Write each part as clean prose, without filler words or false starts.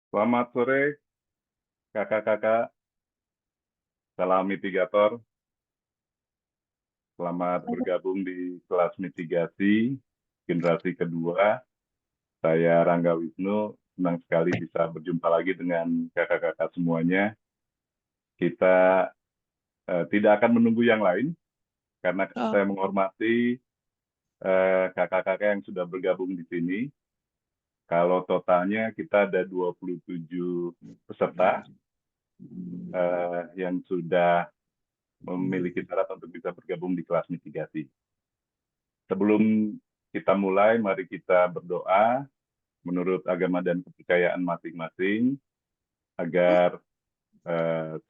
Selamat sore, kakak-kakak. Salam mitigator. Selamat bergabung di kelas mitigasi generasi kedua. Saya Rangga Wisnu. Senang sekali bisa berjumpa lagi dengan kakak-kakak semuanya. Kita tidak akan menunggu yang lain, karena Oh, saya menghormati kakak-kakak yang sudah bergabung di sini. Kalau totalnya kita ada 27 peserta yang sudah memiliki syarat untuk bisa bergabung di kelas mitigasi. Sebelum kita mulai, mari kita berdoa menurut agama dan kepercayaan masing-masing agar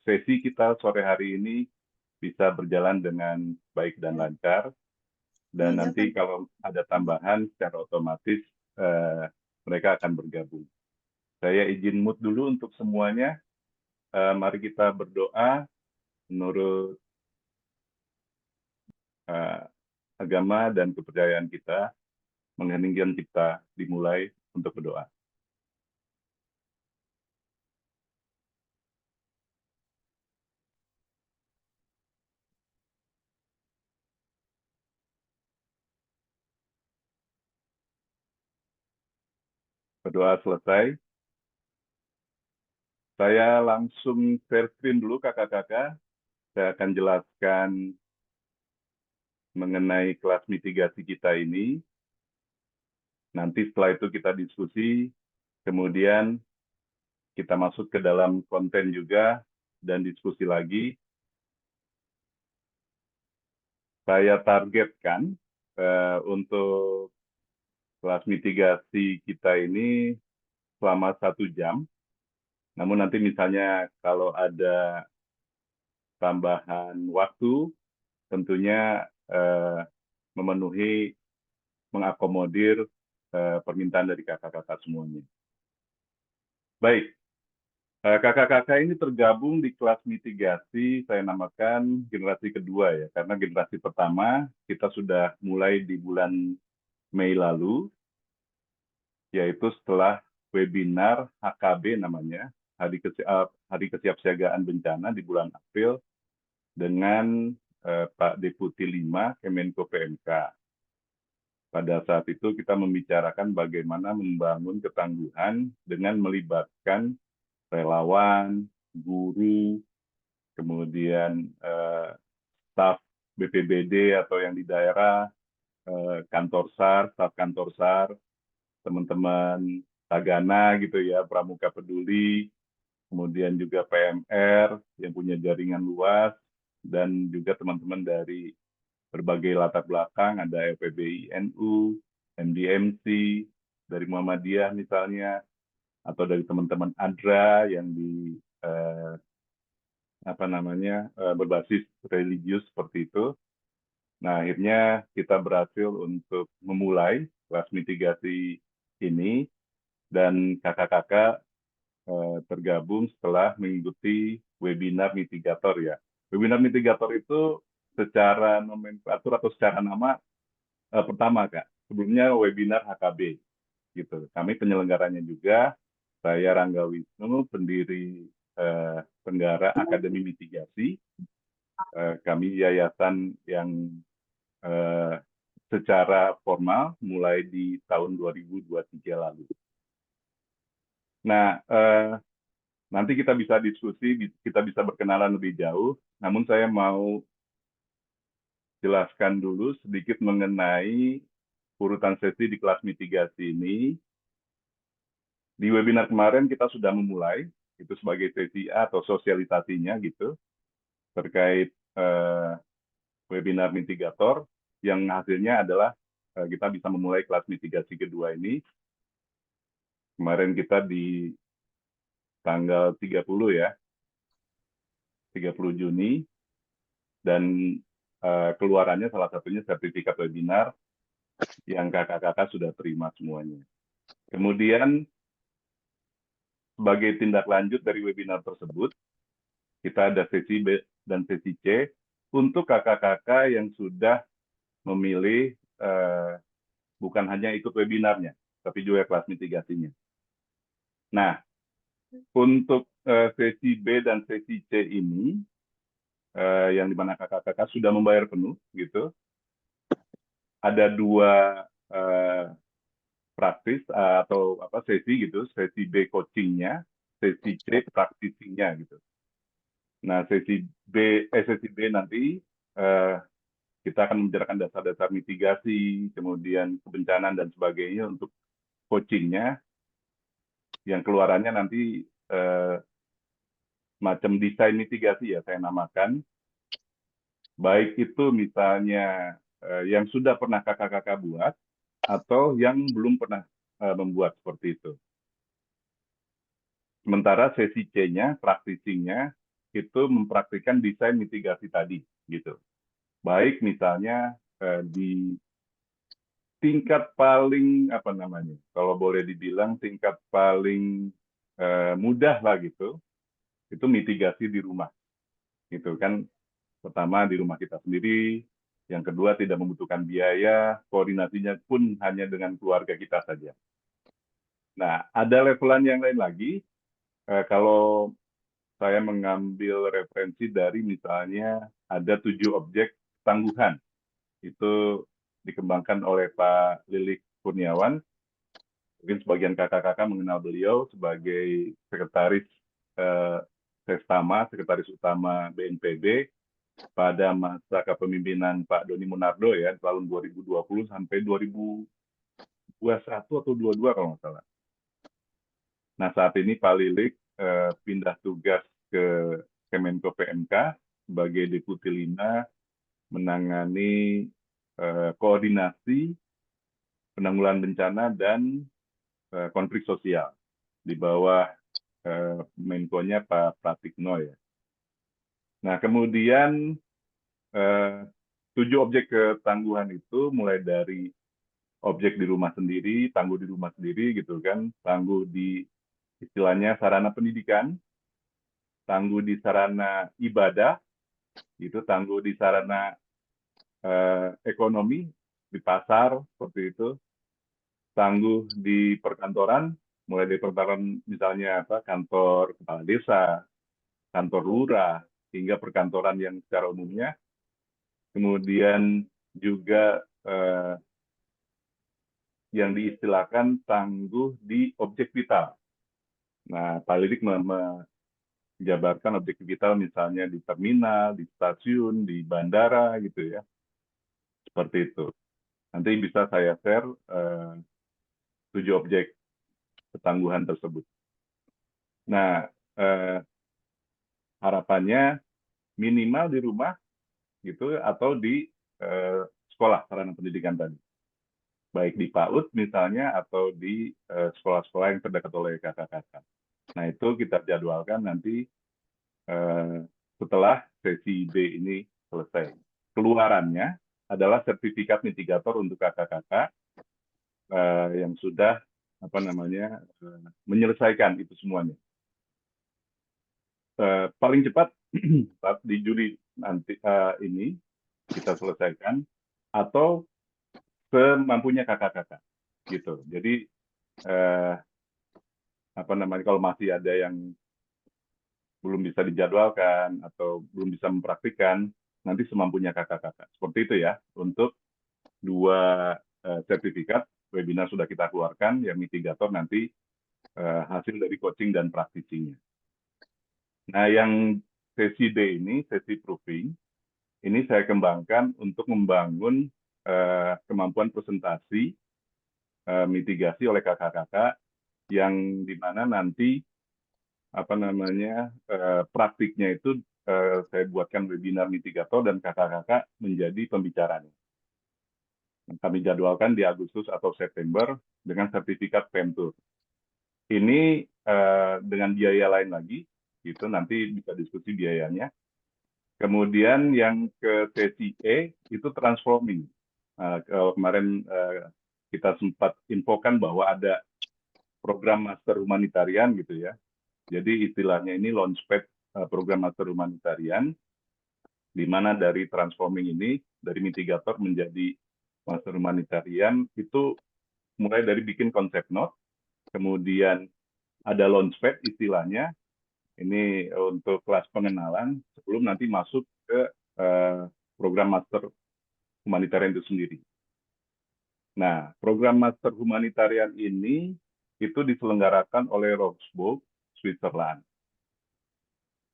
sesi kita sore hari ini bisa berjalan dengan baik dan lancar. Dan nanti kalau ada tambahan, secara otomatis eh, mereka akan bergabung. Saya izin mute dulu untuk semuanya. Mari kita berdoa menurut eh, agama dan kepercayaan kita, mengheningkan kita dimulai untuk berdoa. Berdoa selesai. Saya langsung share screen dulu kakak-kakak. Saya akan jelaskan mengenai kelas mitigasi kita ini. Nanti setelah itu kita diskusi, kemudian kita masuk ke dalam konten juga dan diskusi lagi. Saya targetkan untuk kelas mitigasi kita ini selama 1 jam. Namun nanti misalnya kalau ada tambahan waktu, tentunya memenuhi, mengakomodir permintaan dari kakak-kakak semuanya. Baik, kakak-kakak ini tergabung di kelas mitigasi, saya namakan generasi kedua ya, karena generasi pertama kita sudah mulai di bulan Mei lalu, yaitu setelah webinar HKB namanya, Hari Kesiapsiagaan Bencana di bulan April, dengan Pak Deputi 5 Kemenko PMK. Pada saat itu kita membicarakan bagaimana membangun ketangguhan dengan melibatkan relawan, guru, kemudian staf BPBD atau yang di daerah, kantor SAR, staf kantor SAR, teman-teman Tagana gitu ya, Pramuka Peduli, kemudian juga PMR yang punya jaringan luas, dan juga teman-teman dari berbagai latar belakang, ada LPBI NU, MDMC, dari Muhammadiyah misalnya, atau dari teman-teman ADRA yang di berbasis religius seperti itu. Nah, akhirnya kita berhasil untuk memulai kelas mitigasi ini, dan kakak-kakak tergabung setelah mengikuti webinar mitigator ya. Webinar mitigator itu secara nomenklatur atau secara nama pertama Kak. Sebelumnya webinar HKB gitu. Kami penyelenggaranya juga. Saya Rangga Wisnu, pendiri Penggara Akademi Mitigasi. Kami yayasan yang eh, secara formal mulai di tahun 2023 lalu. Nah, nanti kita bisa diskusi, kita bisa berkenalan lebih jauh. Namun saya mau jelaskan dulu sedikit mengenai urutan sesi di kelas mitigasi ini. Di webinar kemarin kita sudah memulai, itu sebagai sesi A atau sosialisasinya gitu, terkait webinar mitigator, yang hasilnya adalah kita bisa memulai kelas mitigasi kedua ini. Kemarin kita di tanggal 30 ya, 30 Juni, dan keluarannya salah satunya sertifikat webinar yang kakak-kakak sudah terima semuanya. Kemudian sebagai tindak lanjut dari webinar tersebut, kita ada sesi B dan sesi C untuk kakak-kakak yang sudah memilih bukan hanya ikut webinarnya, tapi juga kelas mitigasinya. Nah, Untuk sesi B dan sesi C ini, yang dimana kakak-kakak sudah membayar penuh, gitu, ada dua praktis atau apa sesi gitu, sesi B coachingnya, sesi C praktisinya gitu. Nah, sesi B nanti eh, kita akan membicarakan dasar-dasar mitigasi, kemudian kebencanaan dan sebagainya untuk coachingnya, yang keluarannya nanti macam desain mitigasi ya saya namakan, baik itu misalnya yang sudah pernah kakak-kakak buat atau yang belum pernah membuat seperti itu. Sementara sesi C-nya, praktisinya, itu mempraktikkan desain mitigasi tadi, gitu. Baik misalnya di tingkat paling apa namanya, kalau boleh dibilang tingkat paling mudah lah gitu, itu mitigasi di rumah, gitu kan. Pertama di rumah kita sendiri, yang kedua tidak membutuhkan biaya, koordinasinya pun hanya dengan keluarga kita saja. Nah, ada levelan yang lain lagi. Kalau saya mengambil referensi dari misalnya ada 7 objek tangguhan. Itu dikembangkan oleh Pak Lilik Kurniawan. Mungkin sebagian kakak-kakak mengenal beliau sebagai sekretaris eh, Sestama, sekretaris utama BNPB pada masa kepemimpinan Pak Doni Monardo ya tahun 2020 sampai 2021 atau 22 kalau nggak salah. Nah, saat ini Pak Lilik pindah tugas ke Kemenko PMK sebagai Deputi 5 menangani koordinasi penanggulangan bencana dan konflik sosial di bawah Menko-nya Pak Pratikno ya. Nah, kemudian 7 objek ketangguhan itu mulai dari objek di rumah sendiri, tangguh di rumah sendiri gitu kan, tangguh di istilahnya sarana pendidikan, tangguh di sarana ibadah, itu tangguh di sarana ekonomi, di pasar, seperti itu, tangguh di perkantoran, mulai dari perkantoran misalnya apa, kantor kepala desa, kantor lurah, hingga perkantoran yang secara umumnya, kemudian juga yang diistilahkan tangguh di objek vital. Nah, Pak Lidik menjabarkan objek vital misalnya di terminal, di stasiun, di bandara gitu ya, seperti itu. Nanti bisa saya share 7 objek ketangguhan tersebut. Nah, harapannya minimal di rumah gitu atau di sekolah sarana pendidikan tadi, baik di PAUD misalnya atau di sekolah-sekolah yang terdekat oleh kakak-kakak. Nah, itu kita jadwalkan nanti setelah sesi B ini selesai. Keluarannya adalah sertifikat mitigator untuk kakak-kakak yang sudah apa namanya menyelesaikan itu semuanya. Paling cepat di Juli nanti ini kita selesaikan atau semampunya kakak-kakak gitu. Jadi apa namanya kalau masih ada yang belum bisa dijadwalkan atau belum bisa mempraktikkan, nanti semampunya kakak-kakak. Seperti itu ya untuk 2 sertifikat webinar sudah kita keluarkan yang mitigator nanti hasil dari coaching dan praktisinya. Nah, yang sesi D ini, sesi proving, ini saya kembangkan untuk membangun kemampuan presentasi mitigasi oleh kakak-kakak yang dimana nanti apa namanya praktiknya itu saya buatkan webinar mitigator dan kakak-kakak menjadi pembicaranya. Kami jadwalkan di Agustus atau September dengan sertifikat Pentur. Ini dengan biaya lain lagi, itu nanti bisa diskusi biayanya. Kemudian yang ke sesi E itu transforming. Kalau kemarin kita sempat infokan bahwa ada program master humanitarian gitu ya. Jadi istilahnya ini launchpad program master humanitarian, di mana dari transforming ini, dari mitigator menjadi master humanitarian, itu mulai dari bikin konsep note, kemudian ada launchpad istilahnya, ini untuk kelas pengenalan sebelum nanti masuk ke program master humanitarian itu sendiri. Nah, program master humanitarian ini itu diselenggarakan oleh Roxburgh, Switzerland.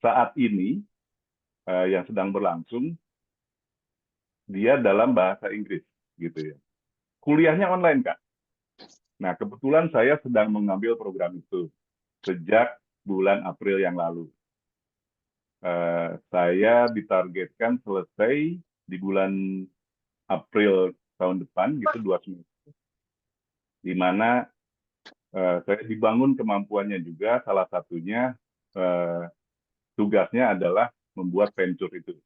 Saat ini yang sedang berlangsung, dia dalam bahasa Inggris, gitu ya. Kuliahnya online, Kak. Nah, kebetulan saya sedang mengambil program itu sejak bulan April yang lalu. Saya ditargetkan selesai di bulan April tahun depan, gitu 2 semester, di mana saya dibangun kemampuannya juga, salah satunya tugasnya adalah membuat venture itu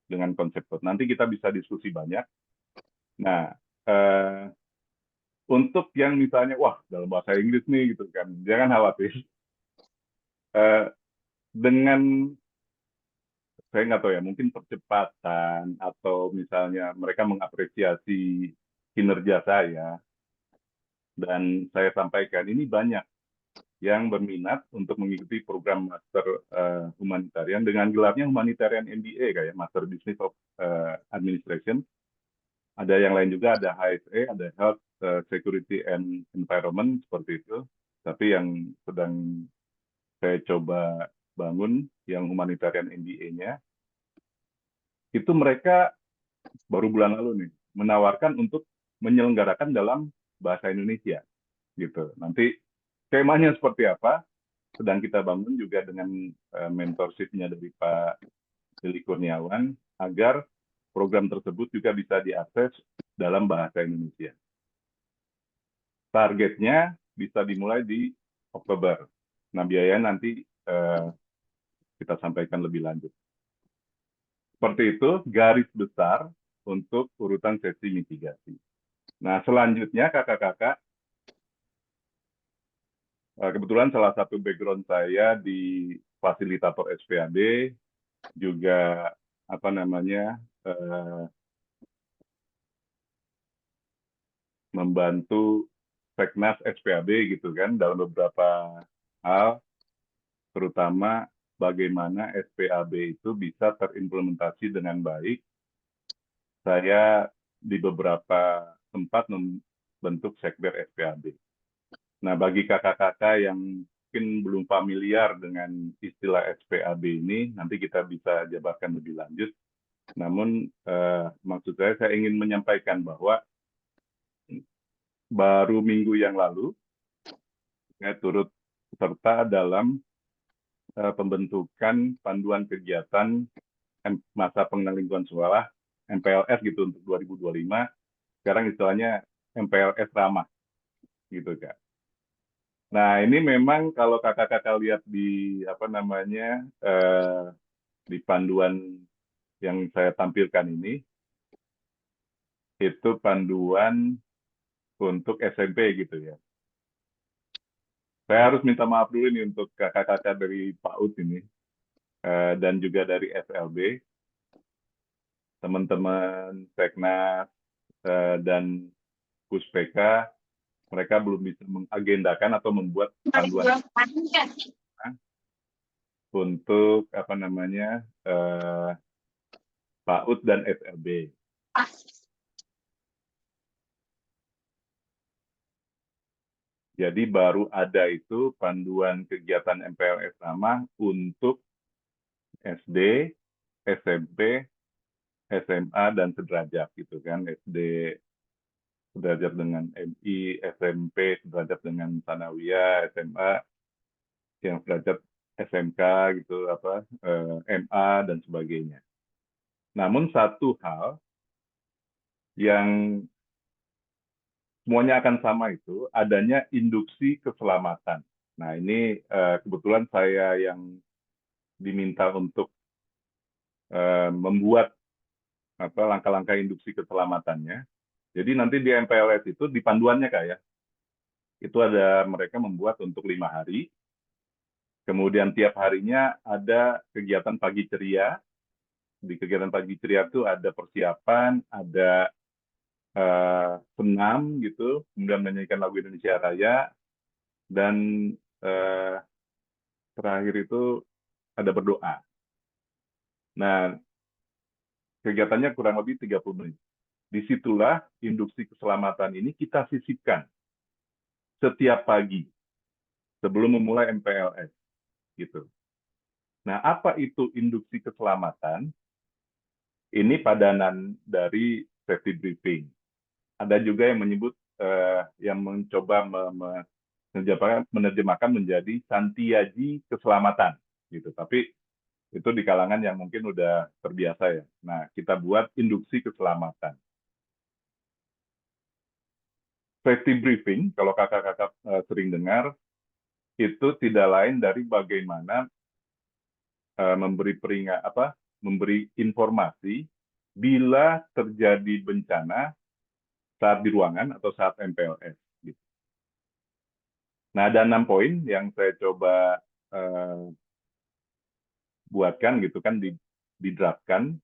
dengan konsep code. Nanti kita bisa diskusi banyak. Nah, untuk yang misalnya, wah dalam bahasa Inggris nih gitu kan, jangan khawatir. Dengan saya nggak tahu ya, mungkin percepatan atau misalnya mereka mengapresiasi kinerja saya, dan saya sampaikan ini banyak yang berminat untuk mengikuti program master humanitarian dengan gelarnya humanitarian MBA kayak Master Business of Administration. Ada yang lain juga, ada HSE, ada Health Security and Environment seperti itu. Tapi yang sedang saya coba bangun yang humanitarian MBA-nya, itu mereka baru bulan lalu nih menawarkan untuk menyelenggarakan dalam bahasa Indonesia gitu. Nanti skemanya seperti apa sedang kita bangun juga dengan mentorship-nya dari Pak Deli Kurniawan agar program tersebut juga bisa diakses dalam bahasa Indonesia. Targetnya bisa dimulai di Oktober. Nah, biayanya nanti kita sampaikan lebih lanjut. Seperti itu garis besar untuk urutan sesi mitigasi. Nah, selanjutnya kakak-kakak, kebetulan salah satu background saya di fasilitator SPAD, juga apa namanya membantu Seknas SPAB gitu kan dalam beberapa hal, terutama bagaimana SPAB itu bisa terimplementasi dengan baik. Saya di beberapa tempat membentuk sekber SPAB. Nah, bagi kakak-kakak yang mungkin belum familiar dengan istilah SPAB ini, nanti kita bisa jabarkan lebih lanjut. Namun, maksud saya ingin menyampaikan bahwa baru minggu yang lalu, saya turut serta dalam pembentukan panduan kegiatan masa pengendalian lingkungan sekolah MPLS gitu untuk 2025. Sekarang istilahnya MPLS ramah gitu Kak. Nah ini memang kalau kakak-kakak lihat di apa namanya di panduan yang saya tampilkan ini, itu panduan untuk SMP gitu ya. Saya harus minta maaf dulu nih untuk kakak-kakak dari PAUD ini dan juga dari SLB, teman-teman Seknas dan Puspeka, mereka belum bisa mengagendakan atau membuat panduan untuk apa namanya PAUD dan SLB. Jadi baru ada itu panduan kegiatan MPLS ramah untuk SD, SMP, SMA dan sederajat gitu kan. SD sederajat dengan MI, SMP sederajat dengan Sanawiyah, SMA yang sederajat SMK gitu apa MA dan sebagainya. Namun satu hal yang semuanya akan sama itu adanya induksi keselamatan. Nah ini kebetulan saya yang diminta untuk membuat langkah-langkah induksi keselamatannya. Jadi nanti di MPLS itu di panduannya Kak ya, itu ada mereka membuat untuk 5 hari. Kemudian tiap harinya ada kegiatan pagi ceria. Di kegiatan pagi ceria itu ada persiapan, ada senam gitu, kemudian menyanyikan lagu Indonesia Raya, dan terakhir itu ada berdoa. Nah, kegiatannya kurang lebih 30 menit. Disitulah induksi keselamatan ini kita sisipkan setiap pagi sebelum memulai MPLS. Gitu. Nah, apa itu induksi keselamatan? Ini padanan dari safety briefing. Ada juga yang menyebut, yang mencoba menerjemahkan menjadi Santiaji keselamatan. Gitu. Tapi itu di kalangan yang mungkin udah terbiasa ya. Nah, kita buat induksi keselamatan. Safety briefing, kalau kakak-kakak sering dengar, itu tidak lain dari bagaimana memberi informasi bila terjadi bencana saat di ruangan atau saat MPLS. Gitu. Nah, ada 6 poin yang saya coba buatkan gitu kan, didraftkan,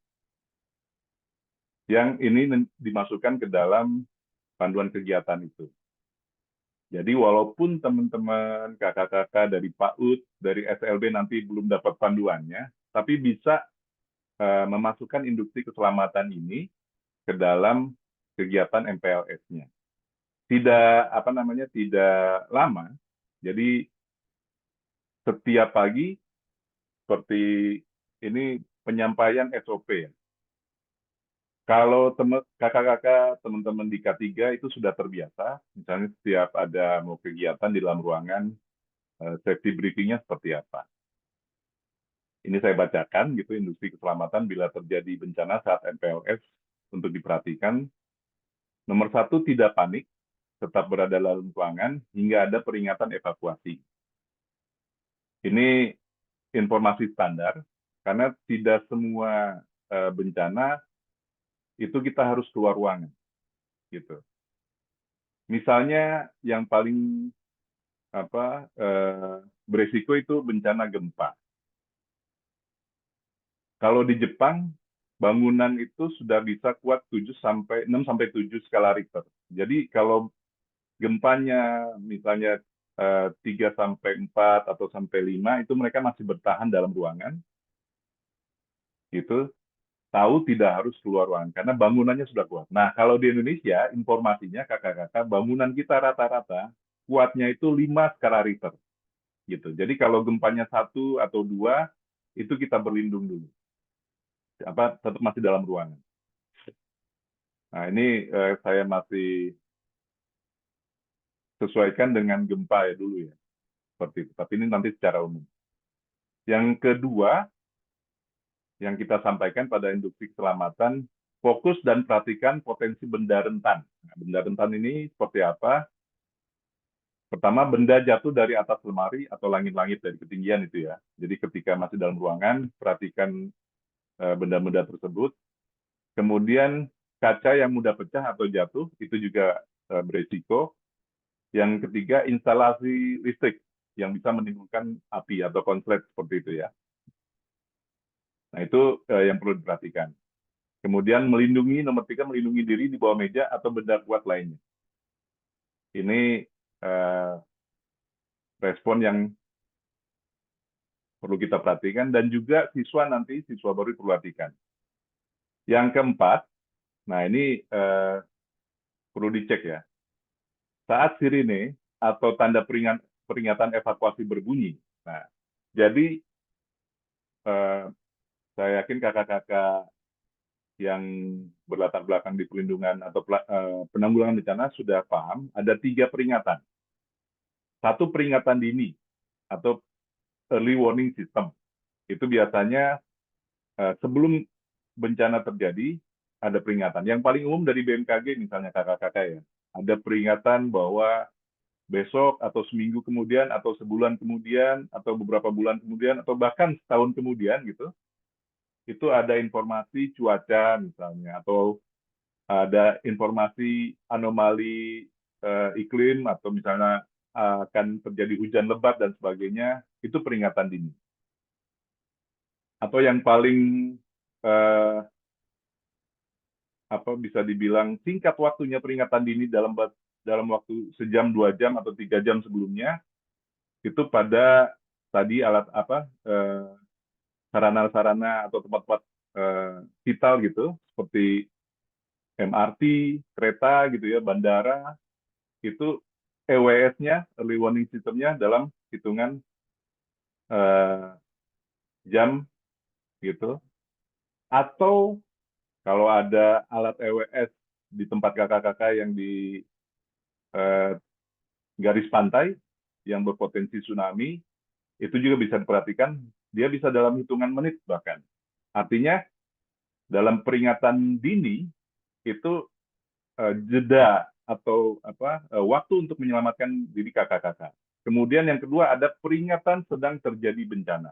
yang ini dimasukkan ke dalam panduan kegiatan itu. Jadi walaupun teman-teman kakak-kakak dari PAUD, dari SLB nanti belum dapat panduannya, tapi bisa memasukkan induksi keselamatan ini ke dalam kegiatan MPLS-nya. Tidak lama. Jadi setiap pagi seperti ini penyampaian SOP ya. Kalau kakak-kakak, teman-teman di K3 itu sudah terbiasa, misalnya setiap ada mau kegiatan di dalam ruangan, safety briefing-nya seperti apa. Ini saya bacakan gitu, induksi keselamatan bila terjadi bencana saat MPLS untuk diperhatikan. Nomor 1, tidak panik, tetap berada dalam ruangan hingga ada peringatan evakuasi. Ini informasi standar, karena tidak semua bencana itu kita harus keluar ruangan. Gitu. Misalnya yang paling beresiko itu bencana gempa. Kalau di Jepang, bangunan itu sudah bisa kuat 6 sampai 7 skala Richter. Jadi kalau gempanya misalnya 3 sampai 4 atau sampai 5, itu mereka masih bertahan dalam ruangan. Gitu. Tahu tidak harus keluar ruangan karena bangunannya sudah kuat. Nah, kalau di Indonesia, informasinya kakak-kakak, bangunan kita rata-rata kuatnya itu 5 skala Richter. Gitu. Jadi kalau gempanya 1 atau 2, itu kita berlindung dulu. Tetap masih dalam ruangan. Nah, ini saya masih sesuaikan dengan gempa ya dulu ya. Seperti itu. Tapi ini nanti secara umum. Yang kedua, yang kita sampaikan pada induksi keselamatan, fokus dan perhatikan potensi benda rentan. Nah, benda rentan ini seperti apa? Pertama, benda jatuh dari atas lemari atau langit-langit dari ketinggian itu ya. Jadi ketika masih dalam ruangan, perhatikan benda-benda tersebut. Kemudian kaca yang mudah pecah atau jatuh, itu juga beresiko. Yang ketiga, instalasi listrik yang bisa menimbulkan api atau konslet seperti itu ya. Nah, itu yang perlu diperhatikan. Kemudian nomor 3, melindungi diri di bawah meja atau benda kuat lainnya. Ini respon yang perlu kita perhatikan, dan juga siswa baru perhatikan. Yang keempat, nah ini perlu dicek ya. Saat sirine atau tanda peringatan evakuasi berbunyi, nah jadi saya yakin kakak-kakak yang berlatar belakang di perlindungan atau penanggulangan bencana sudah paham, ada 3 peringatan. 1, peringatan dini atau early warning system. Itu biasanya sebelum bencana terjadi, ada peringatan. Yang paling umum dari BMKG misalnya kakak-kakak ya, ada peringatan bahwa besok atau seminggu kemudian atau sebulan kemudian atau beberapa bulan kemudian atau bahkan setahun kemudian gitu, itu ada informasi cuaca misalnya, atau ada informasi anomali iklim, atau misalnya akan terjadi hujan lebat dan sebagainya, itu peringatan dini. Atau yang paling bisa dibilang singkat waktunya peringatan dini dalam waktu sejam, 2 jam, atau 3 jam sebelumnya, itu pada tadi alat apa sarana-sarana atau tempat-tempat vital gitu seperti MRT, kereta gitu ya, bandara itu EWS-nya, early warning system-nya dalam hitungan eh, jam gitu. Atau kalau ada alat EWS di tempat kakak-kakak yang di eh, garis pantai yang berpotensi tsunami, itu juga bisa diperhatikan, dia bisa dalam hitungan menit bahkan. Artinya dalam peringatan dini itu jeda atau apa waktu untuk menyelamatkan diri kakak-kakak. Kemudian yang kedua ada peringatan sedang terjadi bencana.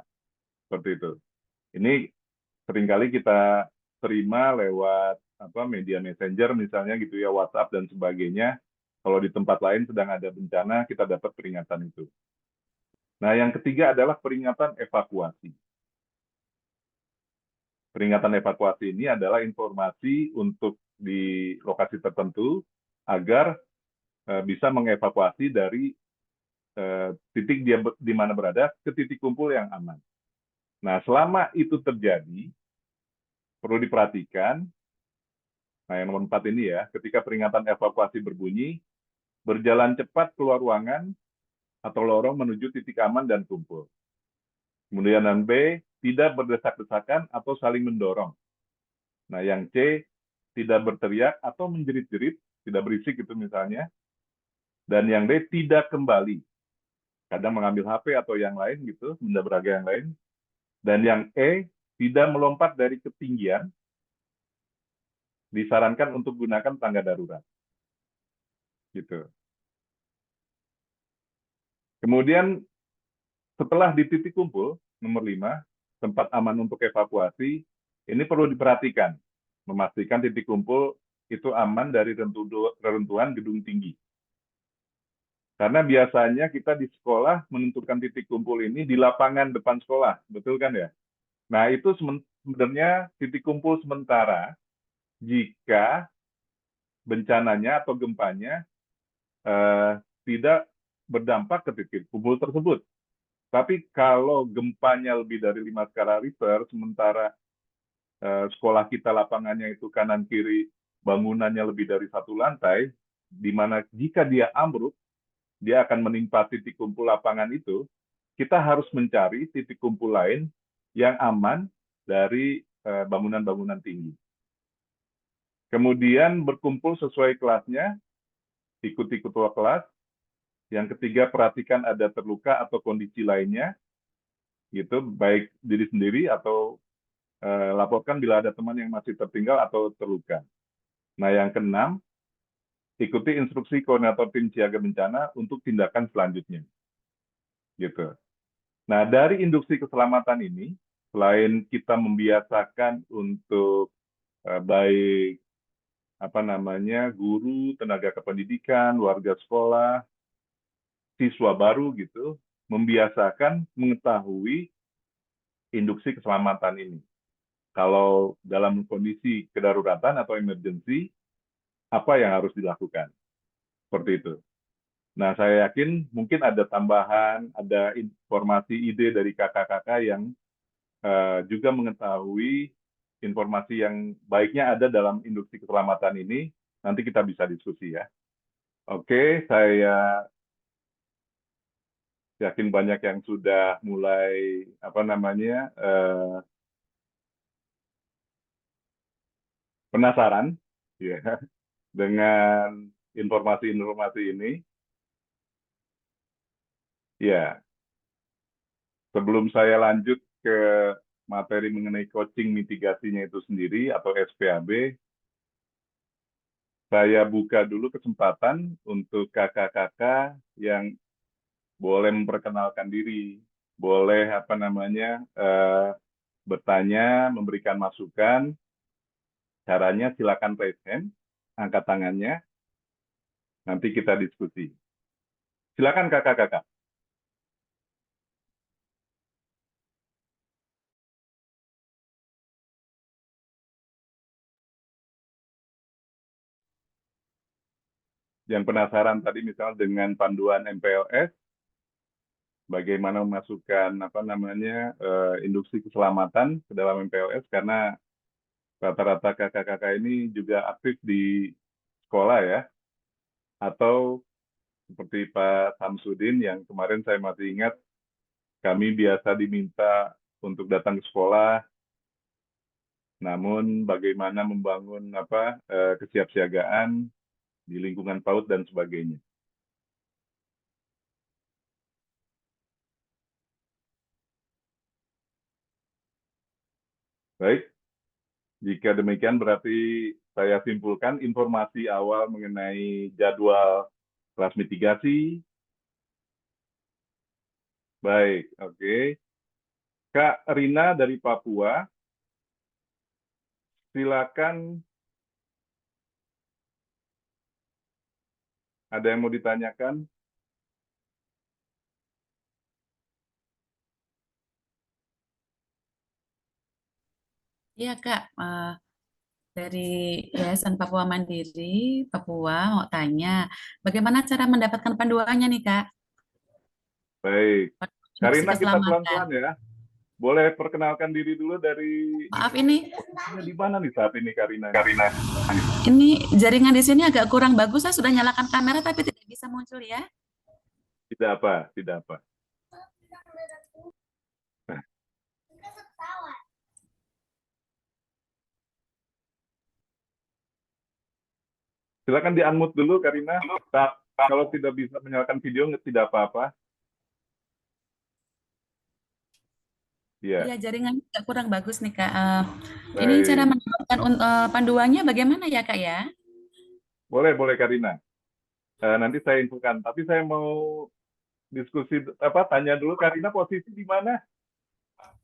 Seperti itu. Ini seringkali kita terima lewat apa media messenger misalnya gitu ya, WhatsApp dan sebagainya. Kalau di tempat lain sedang ada bencana, kita dapat peringatan itu. Nah, yang ketiga adalah peringatan evakuasi. Peringatan evakuasi ini adalah informasi untuk di lokasi tertentu agar bisa mengevakuasi dari titik dia di mana berada ke titik kumpul yang aman. Nah, selama itu terjadi, perlu diperhatikan, nah yang nomor 4 ini ya, ketika peringatan evakuasi berbunyi, berjalan cepat keluar ruangan atau lorong menuju titik aman dan kumpul. Kemudian yang B, tidak berdesak-desakan atau saling mendorong. Nah, yang C, tidak berteriak atau menjerit-jerit, tidak berisik itu misalnya. Dan yang D, tidak kembali. Kadang mengambil HP atau yang lain gitu, benda berharga yang lain. Dan yang E, tidak melompat dari ketinggian, disarankan untuk gunakan tangga darurat. Gitu. Kemudian setelah di titik kumpul, nomor 5, tempat aman untuk evakuasi, ini perlu diperhatikan. Memastikan titik kumpul itu aman dari reruntuhan gedung tinggi. Karena biasanya kita di sekolah menentukan titik kumpul ini di lapangan depan sekolah, betul kan ya? Nah, itu sebenarnya titik kumpul sementara jika bencananya atau gempanya tidak berdampak ke titik kumpul tersebut. Tapi kalau gempanya lebih dari 5 skala Richter, sementara sekolah kita lapangannya itu kanan kiri bangunannya lebih dari 1 lantai, di mana jika dia ambruk, dia akan menimpa titik kumpul lapangan itu, kita harus mencari titik kumpul lain yang aman dari bangunan-bangunan tinggi. Kemudian berkumpul sesuai kelasnya, ikuti ketua kelas. Yang ketiga, perhatikan ada terluka atau kondisi lainnya, gitu, baik diri sendiri atau laporkan bila ada teman yang masih tertinggal atau terluka. Nah, yang keenam, ikuti instruksi koordinator tim siaga bencana untuk tindakan selanjutnya. Gitu. Nah, dari induksi keselamatan ini, selain kita membiasakan untuk baik apa namanya guru, tenaga kependidikan, warga sekolah, siswa baru gitu, membiasakan mengetahui induksi keselamatan ini. Kalau dalam kondisi kedaruratan atau emergency, apa yang harus dilakukan? Seperti itu. Nah, saya yakin mungkin ada tambahan, ada informasi ide dari kakak-kakak yang juga mengetahui informasi yang baiknya ada dalam induksi keselamatan ini. Nanti kita bisa diskusi ya. Oke, saya yakin banyak yang sudah mulai apa namanya penasaran ya dengan informasi-informasi ini. Ya, sebelum saya lanjut ke materi mengenai coaching mitigasinya itu sendiri atau SPAB, saya buka dulu kesempatan untuk kakak-kakak yang boleh memperkenalkan diri, boleh apa namanya bertanya, memberikan masukan. Caranya silakan raise hand, angkat tangannya, nanti kita diskusi. Silakan kakak-kakak. Yang penasaran tadi misalnya dengan panduan MPLS, bagaimana memasukkan induksi keselamatan ke dalam MPLS, karena rata-rata kakak-kakak ini juga aktif di sekolah ya, atau seperti Pak Samsudin yang kemarin saya masih ingat, kami biasa diminta untuk datang ke sekolah, namun bagaimana membangun kesiapsiagaan di lingkungan PAUD dan sebagainya. Baik, jika demikian berarti saya simpulkan informasi awal mengenai jadwal kelas mitigasi. Baik, oke. Kak Rina dari Papua, silakan, ada yang mau ditanyakan? Iya Kak, dari Yayasan Papua Mandiri, Papua mau tanya, bagaimana cara mendapatkan panduannya nih Kak? Baik, Induksi Karina kita keselamatan. pelan-pelan ya. Boleh perkenalkan diri dulu dari Maaf ini, posisinya di mana nih saat ini Karina nih? Karina. Ini jaringan di sini agak kurang bagus. Saya sudah nyalakan kamera tapi tidak bisa muncul ya. Tidak apa, tidak apa. Silakan di-unmute dulu Karina. Kalau tidak bisa menyalakan video tidak apa-apa. Iya, Iya, jaringannya agak kurang bagus nih Kak. Ini cara baik. mendapatkan panduannya bagaimana ya Kak ya? Boleh, boleh Karina. Nanti saya infokan. Tapi saya mau diskusi tanya dulu Karina posisi di mana?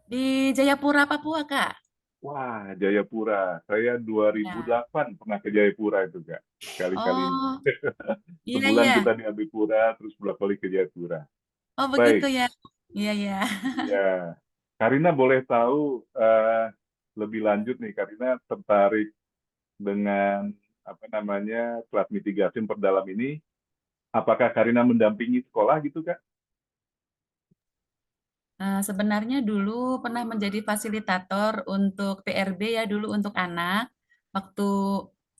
Di Jayapura, Papua Kak. Wah, Jayapura. Saya Ya. 2008 pernah ke Jayapura itu, Kak. Sekali-kali ini. Oh, iya Sebulan iya. kita di Abipura, terus bolak balik ke Jayapura. Oh begitu Baik, ya. Iya iya. ya. Karina boleh tahu lebih lanjut nih, Karina tertarik dengan kelas mitigasi perdalam ini. Apakah Karina mendampingi sekolah gitu, Kak? Sebenarnya dulu pernah menjadi fasilitator untuk PRB ya dulu untuk anak waktu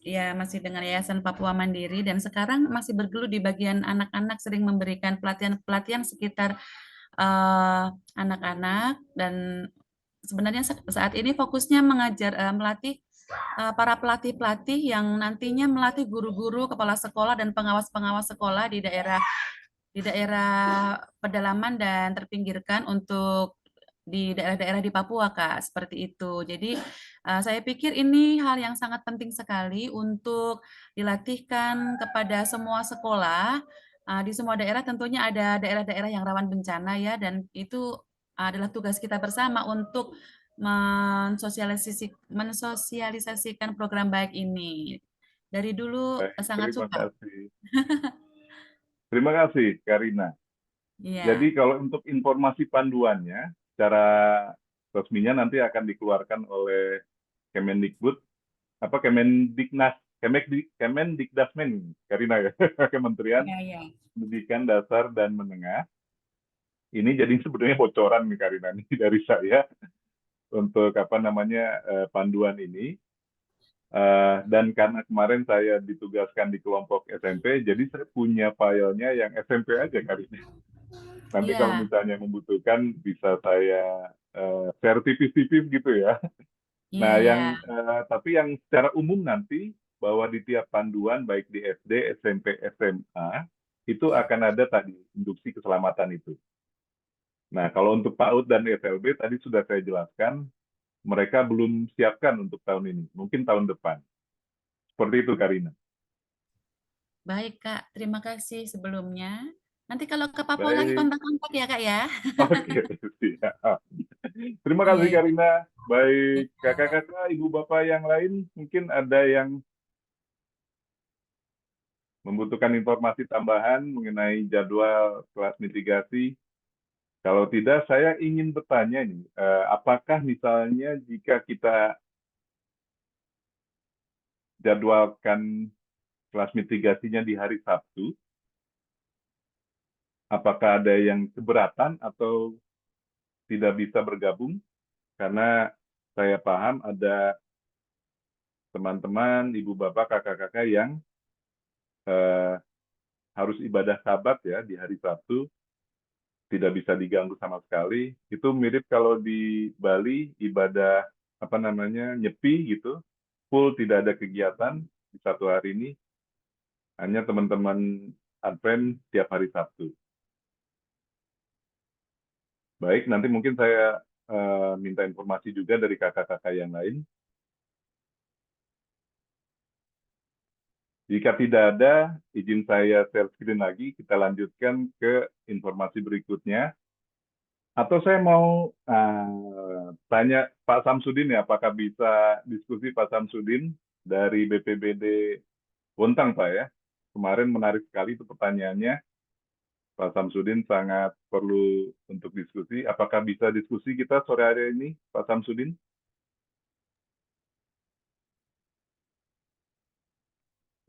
ya masih dengan Yayasan Papua Mandiri dan sekarang masih bergelut di bagian anak-anak sering memberikan pelatihan-pelatihan sekitar eh, anak-anak dan sebenarnya saat ini fokusnya melatih para pelatih-pelatih yang nantinya melatih guru-guru, kepala sekolah dan pengawas-pengawas sekolah di daerah pedalaman dan terpinggirkan untuk di daerah-daerah di Papua, Kak, seperti itu. Jadi, saya pikir ini hal yang sangat penting sekali untuk dilatihkan kepada semua sekolah, di semua daerah tentunya ada daerah-daerah yang rawan bencana ya, dan itu adalah tugas kita bersama untuk mensosialisasikan program baik ini. Dari dulu Baik, sangat terima suka. kasih. Terima kasih, Karina. Jadi Iya. kalau untuk informasi panduannya, secara resminya nanti akan dikeluarkan oleh Kemendikbud, Kemendikdasmen, Karina ya, Kementerian Iya, iya. Pendidikan Dasar dan Menengah. Ini jadi sebenarnya bocoran nih Karina nih dari saya untuk panduan ini. Dan karena kemarin saya ditugaskan di kelompok SMP, jadi saya punya filenya yang SMP aja Karina. Nanti kalau Iya, misalnya membutuhkan bisa saya share tipis-tipis gitu ya. iya, Nah, iya. tapi yang secara umum nanti bahwa di tiap panduan baik di SD, SMP, SMA itu akan ada tadi induksi keselamatan itu. Nah, kalau untuk PAUD dan FLB tadi sudah saya jelaskan, mereka belum siapkan untuk tahun ini, mungkin tahun depan. Seperti itu, Karina. Baik, Kak. Terima kasih sebelumnya. Nanti kalau ke Papua lagi Baik, kontak-kontak ya, Kak ya. oke, siap. Terima Iya, kasih, iya. Karina. Baik, Iya. kakak-kakak, ibu bapak yang lain, mungkin ada yang membutuhkan informasi tambahan mengenai jadwal kelas mitigasi. Kalau tidak, saya ingin bertanya nih, apakah misalnya jika kita jadwalkan kelas mitigasinya di hari Sabtu, apakah ada yang keberatan atau tidak bisa bergabung? Karena saya paham ada teman-teman, ibu bapak, kakak-kakak yang eh, harus ibadah Sabat ya di hari Sabtu, tidak bisa diganggu sama sekali. Itu mirip kalau di Bali ibadah apa namanya nyepi gitu, full tidak ada kegiatan di satu hari ini, hanya teman-teman Advent tiap hari Sabtu. Baik, nanti mungkin saya minta informasi juga dari kakak-kakak yang lain. Jika tidak ada, izin saya share screen lagi, kita lanjutkan ke informasi berikutnya. Atau saya mau tanya Pak Samsudin ya, apakah bisa diskusi Pak Samsudin dari BPBD Bontang Pak ya? Kemarin menarik sekali itu pertanyaannya. Pak Samsudin sangat perlu untuk diskusi. Apakah bisa diskusi kita sore hari ini, Pak Samsudin?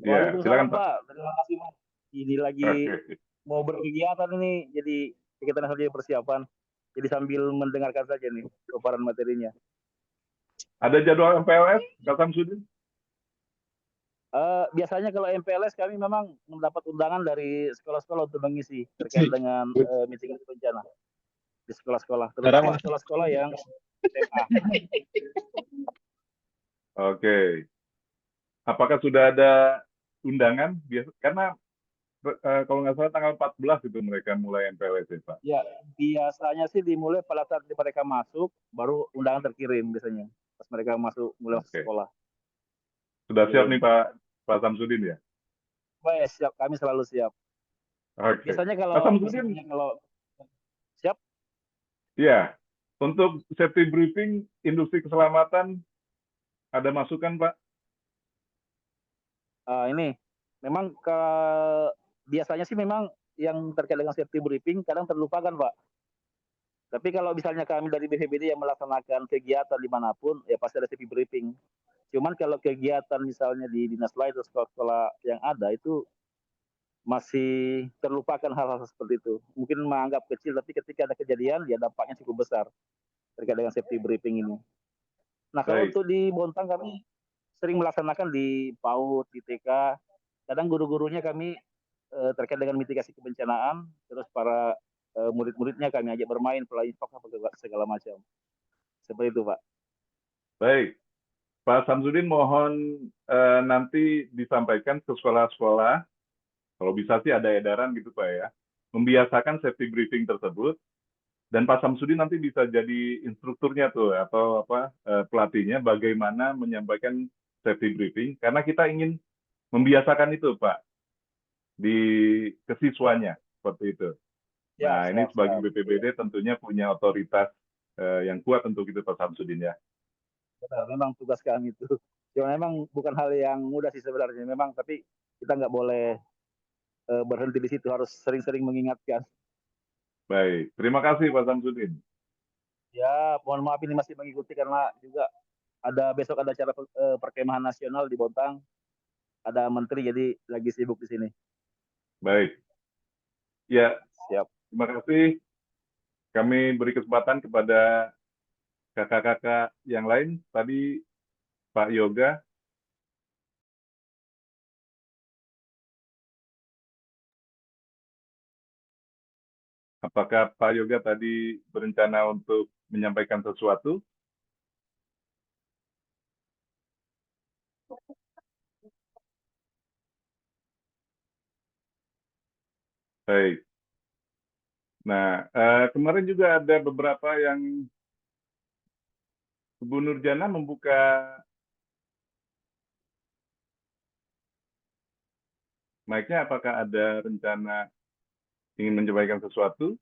Ya, Waalaikumsalam silakan Pak. Pak, terima kasih Mas. Ini lagi Oke. mau berkegiatan ini, jadi kita saja persiapan. Jadi sambil mendengarkan saja nih paparan materinya. Ada jadwal MPLS, Pak Samsudin? Biasanya kalau MPLS kami memang mendapat undangan dari sekolah-sekolah untuk mengisi terkait dengan mitigasi bencana di sekolah-sekolah, terutama sekolah-sekolah yang SMA. Oke. Apakah sudah ada undangan? Karena kalau nggak salah tanggal 14 itu mereka mulai MPLS ya, Pak. Ya, biasanya sih dimulai pada saat mereka masuk, baru undangan terkirim biasanya. Pas mereka masuk mulai masuk Oke. sekolah. Sudah siap Kirim. nih Pak Samsudin ya? Baik, siap. Kami selalu siap. Oke. Biasanya Pak Samsudin, kalau siap, ya. Untuk safety briefing industri keselamatan ada masukan, Pak? ini memang biasanya sih memang yang terkait dengan safety briefing kadang terlupakan Pak. Tapi kalau misalnya kami dari BPBD yang melaksanakan kegiatan dimanapun, ya pasti ada safety briefing. Cuman kalau kegiatan misalnya di dinas lain atau sekolah-sekolah yang ada itu masih terlupakan hal-hal seperti itu. Mungkin menganggap kecil, tapi ketika ada kejadian, ya dampaknya cukup besar terkait dengan safety briefing ini. Nah, kalau Baik. untuk di Bontang kami sering melaksanakan di PAUD, di TK. Kadang guru-gurunya kami terkait dengan mitigasi kebencanaan, terus para murid-muridnya kami ajak bermain, flying fox, segala macam. Seperti itu, Pak. Baik. Pak Samsudin mohon nanti disampaikan ke sekolah-sekolah, kalau bisa sih ada edaran gitu Pak ya, membiasakan safety briefing tersebut, dan Pak Samsudin nanti bisa jadi instrukturnya tuh atau apa pelatihnya bagaimana menyampaikan safety briefing, karena kita ingin membiasakan itu Pak di kesiswanya seperti itu. Ya, Nah ini siap, sebagai siap. BPBD tentunya punya otoritas yang kuat untuk itu Pak Samsudin ya. Benar, memang tugas kami itu. Cuma memang bukan hal yang mudah sih sebenarnya. Memang, tapi kita nggak boleh berhenti di situ. Harus sering-sering mengingatkan. Baik, terima kasih Pak Samsudin. Ya, mohon maaf ini masih mengikuti karena juga besok ada acara perkemahan nasional di Bontang. Ada menteri jadi lagi sibuk di sini. Baik, ya Siap. terima kasih. Kami beri kesempatan kepada kakak-kakak yang lain. Tadi Pak Yoga. Apakah Pak Yoga tadi berencana untuk menyampaikan sesuatu? Baik. Nah, kemarin juga ada beberapa yang Bu Nurjana membuka mic-nya. Apakah ada rencana ingin menyampaikan sesuatu?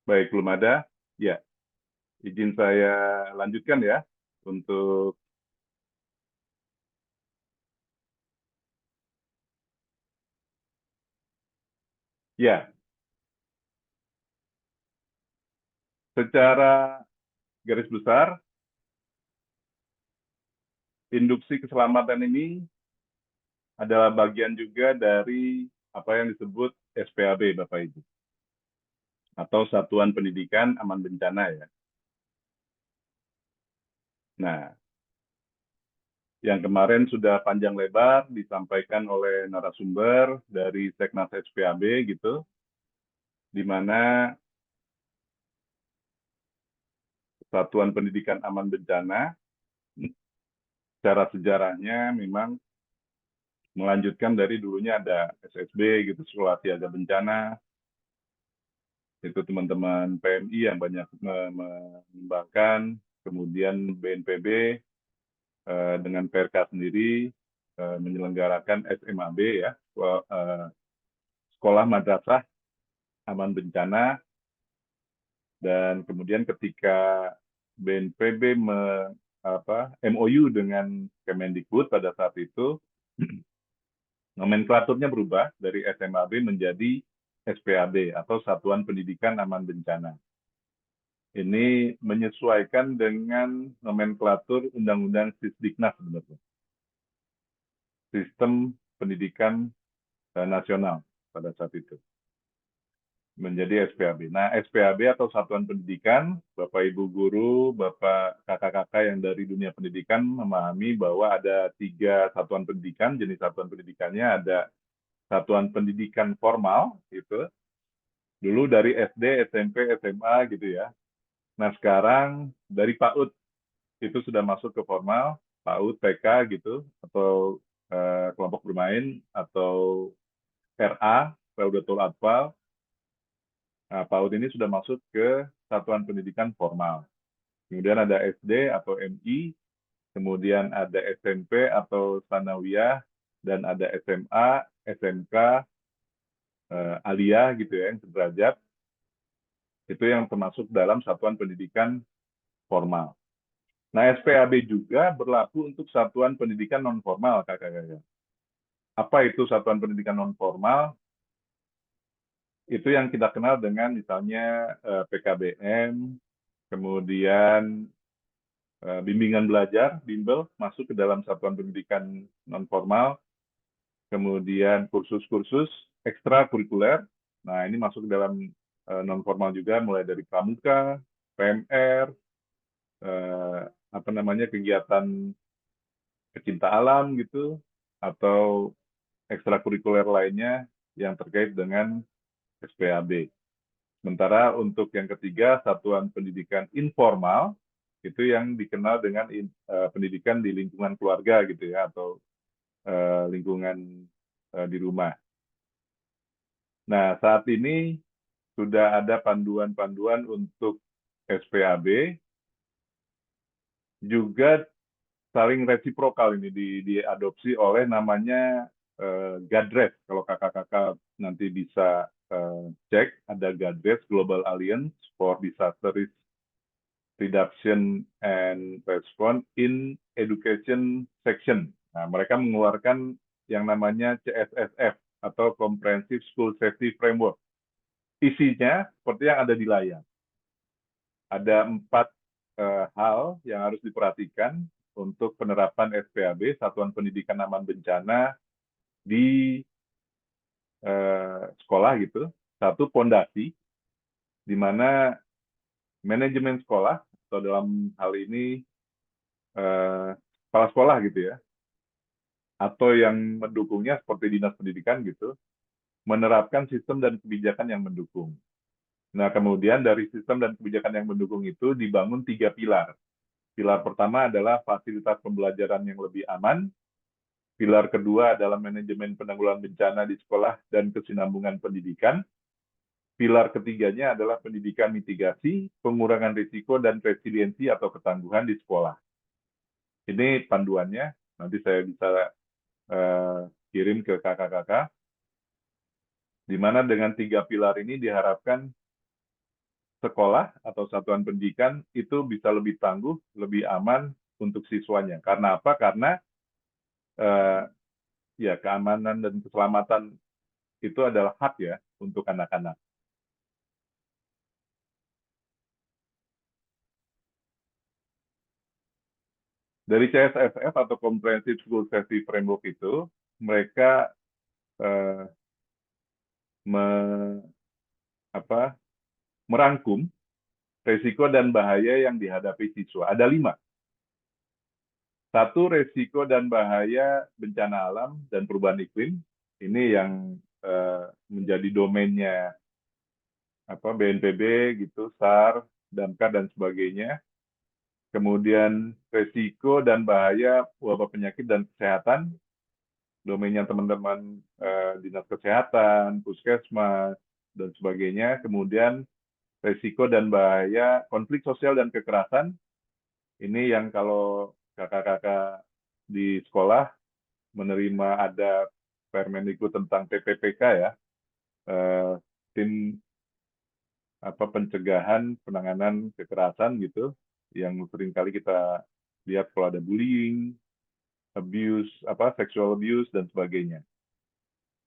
Baik, belum ada. Ya, izin saya lanjutkan ya untuk ya, secara garis besar induksi keselamatan ini adalah bagian juga dari apa yang disebut SPAB, Bapak Ibu, atau Satuan Pendidikan Aman Bencana ya. Nah, yang kemarin sudah panjang lebar disampaikan oleh narasumber dari Seknas SPAB gitu, di mana Satuan Pendidikan Aman Bencana secara sejarahnya memang melanjutkan dari dulunya ada SSB gitu, Sekolah Siaga Bencana, itu teman-teman PMI yang banyak mengembangkan, kemudian BNPB dengan PRK sendiri menyelenggarakan SMAB ya, Sekolah Madrasah Aman Bencana, dan kemudian ketika BNPB MOU dengan Kemendikbud pada saat itu, nomenklaturnya berubah dari SMAB menjadi SPAB atau Satuan Pendidikan Aman Bencana. Ini menyesuaikan dengan nomenklatur Undang-Undang Sisdiknas sebenarnya. Sistem Pendidikan Nasional pada saat itu. Menjadi SPAB. Nah, SPAB atau Satuan Pendidikan, Bapak Ibu Guru, Bapak Kakak-kakak yang dari dunia pendidikan memahami bahwa ada 3 satuan pendidikan. Jenis satuan pendidikannya ada satuan pendidikan formal, gitu. Dulu dari SD, SMP, SMA gitu ya. Nah, sekarang dari PAUD itu sudah masuk ke formal, PAUD, TK gitu, atau kelompok bermain, atau RA, Raudatul Atfal. Nah, PAUD ini sudah masuk ke satuan pendidikan formal. Kemudian ada SD atau MI, kemudian ada SMP atau Sanawiyah, dan ada SMA, SMK, Aliyah gitu ya, yang sederajat. Itu yang termasuk dalam satuan pendidikan formal. Nah, SPAB juga berlaku untuk satuan pendidikan non-formal, kakak-kakak. Apa itu satuan pendidikan non-formal? Itu yang kita kenal dengan misalnya PKBM, kemudian bimbingan belajar, bimbel, masuk ke dalam satuan pendidikan non-formal, kemudian kursus-kursus ekstrakurikuler, nah ini masuk ke dalam non-formal juga, mulai dari pramuka, PMR, kegiatan pecinta alam gitu, atau ekstrakurikuler lainnya yang terkait dengan SPAB. Sementara untuk yang ketiga, satuan pendidikan informal, itu yang dikenal dengan pendidikan di lingkungan keluarga gitu ya, atau lingkungan di rumah. Nah, saat ini sudah ada panduan-panduan untuk SPAB, juga saling resiprokal ini diadopsi oleh namanya GADRES. Kalau kakak-kakak nanti bisa cek, ada GADRES, Global Alliance for Disaster Risk Reduction and Response in Education Section. Nah, mereka mengeluarkan yang namanya CSSF atau Comprehensive School Safety Framework. Isinya seperti yang ada di layar. Ada 4 hal yang harus diperhatikan untuk penerapan SPAB, Satuan Pendidikan Aman Bencana, di sekolah gitu. Satu, pondasi, di mana manajemen sekolah, atau dalam hal ini kepala sekolah gitu ya, atau yang mendukungnya seperti dinas pendidikan gitu, menerapkan sistem dan kebijakan yang mendukung. Nah, kemudian dari sistem dan kebijakan yang mendukung itu dibangun 3 pilar. Pilar pertama adalah fasilitas pembelajaran yang lebih aman. Pilar kedua adalah manajemen penanggulangan bencana di sekolah dan kesinambungan pendidikan. Pilar ketiganya adalah pendidikan mitigasi, pengurangan risiko, dan resiliensi atau ketangguhan di sekolah. Ini panduannya, nanti saya bisa kirim ke kakak-kakak, di mana dengan 3 pilar ini diharapkan sekolah atau satuan pendidikan itu bisa lebih tangguh, lebih aman untuk siswanya. Karena apa? Karena ya keamanan dan keselamatan itu adalah hak ya untuk anak-anak. Dari CSSF atau Comprehensive School Safety Framework itu mereka eh, merangkum resiko dan bahaya yang dihadapi siswa. Ada 5. 1, resiko dan bahaya bencana alam dan perubahan iklim. Ini yang menjadi domainnya BNPB gitu, SAR, Damkar dan sebagainya. Kemudian resiko dan bahaya wabah penyakit dan kesehatan, domainnya teman-teman dinas kesehatan, puskesmas dan sebagainya. Kemudian resiko dan bahaya konflik sosial dan kekerasan. Ini yang kalau kakak-kakak di sekolah menerima ada Permendikbud tentang TPPK ya, tim pencegahan penanganan kekerasan gitu, yang seringkali kita lihat kalau ada bullying, abuse, sexual abuse dan sebagainya.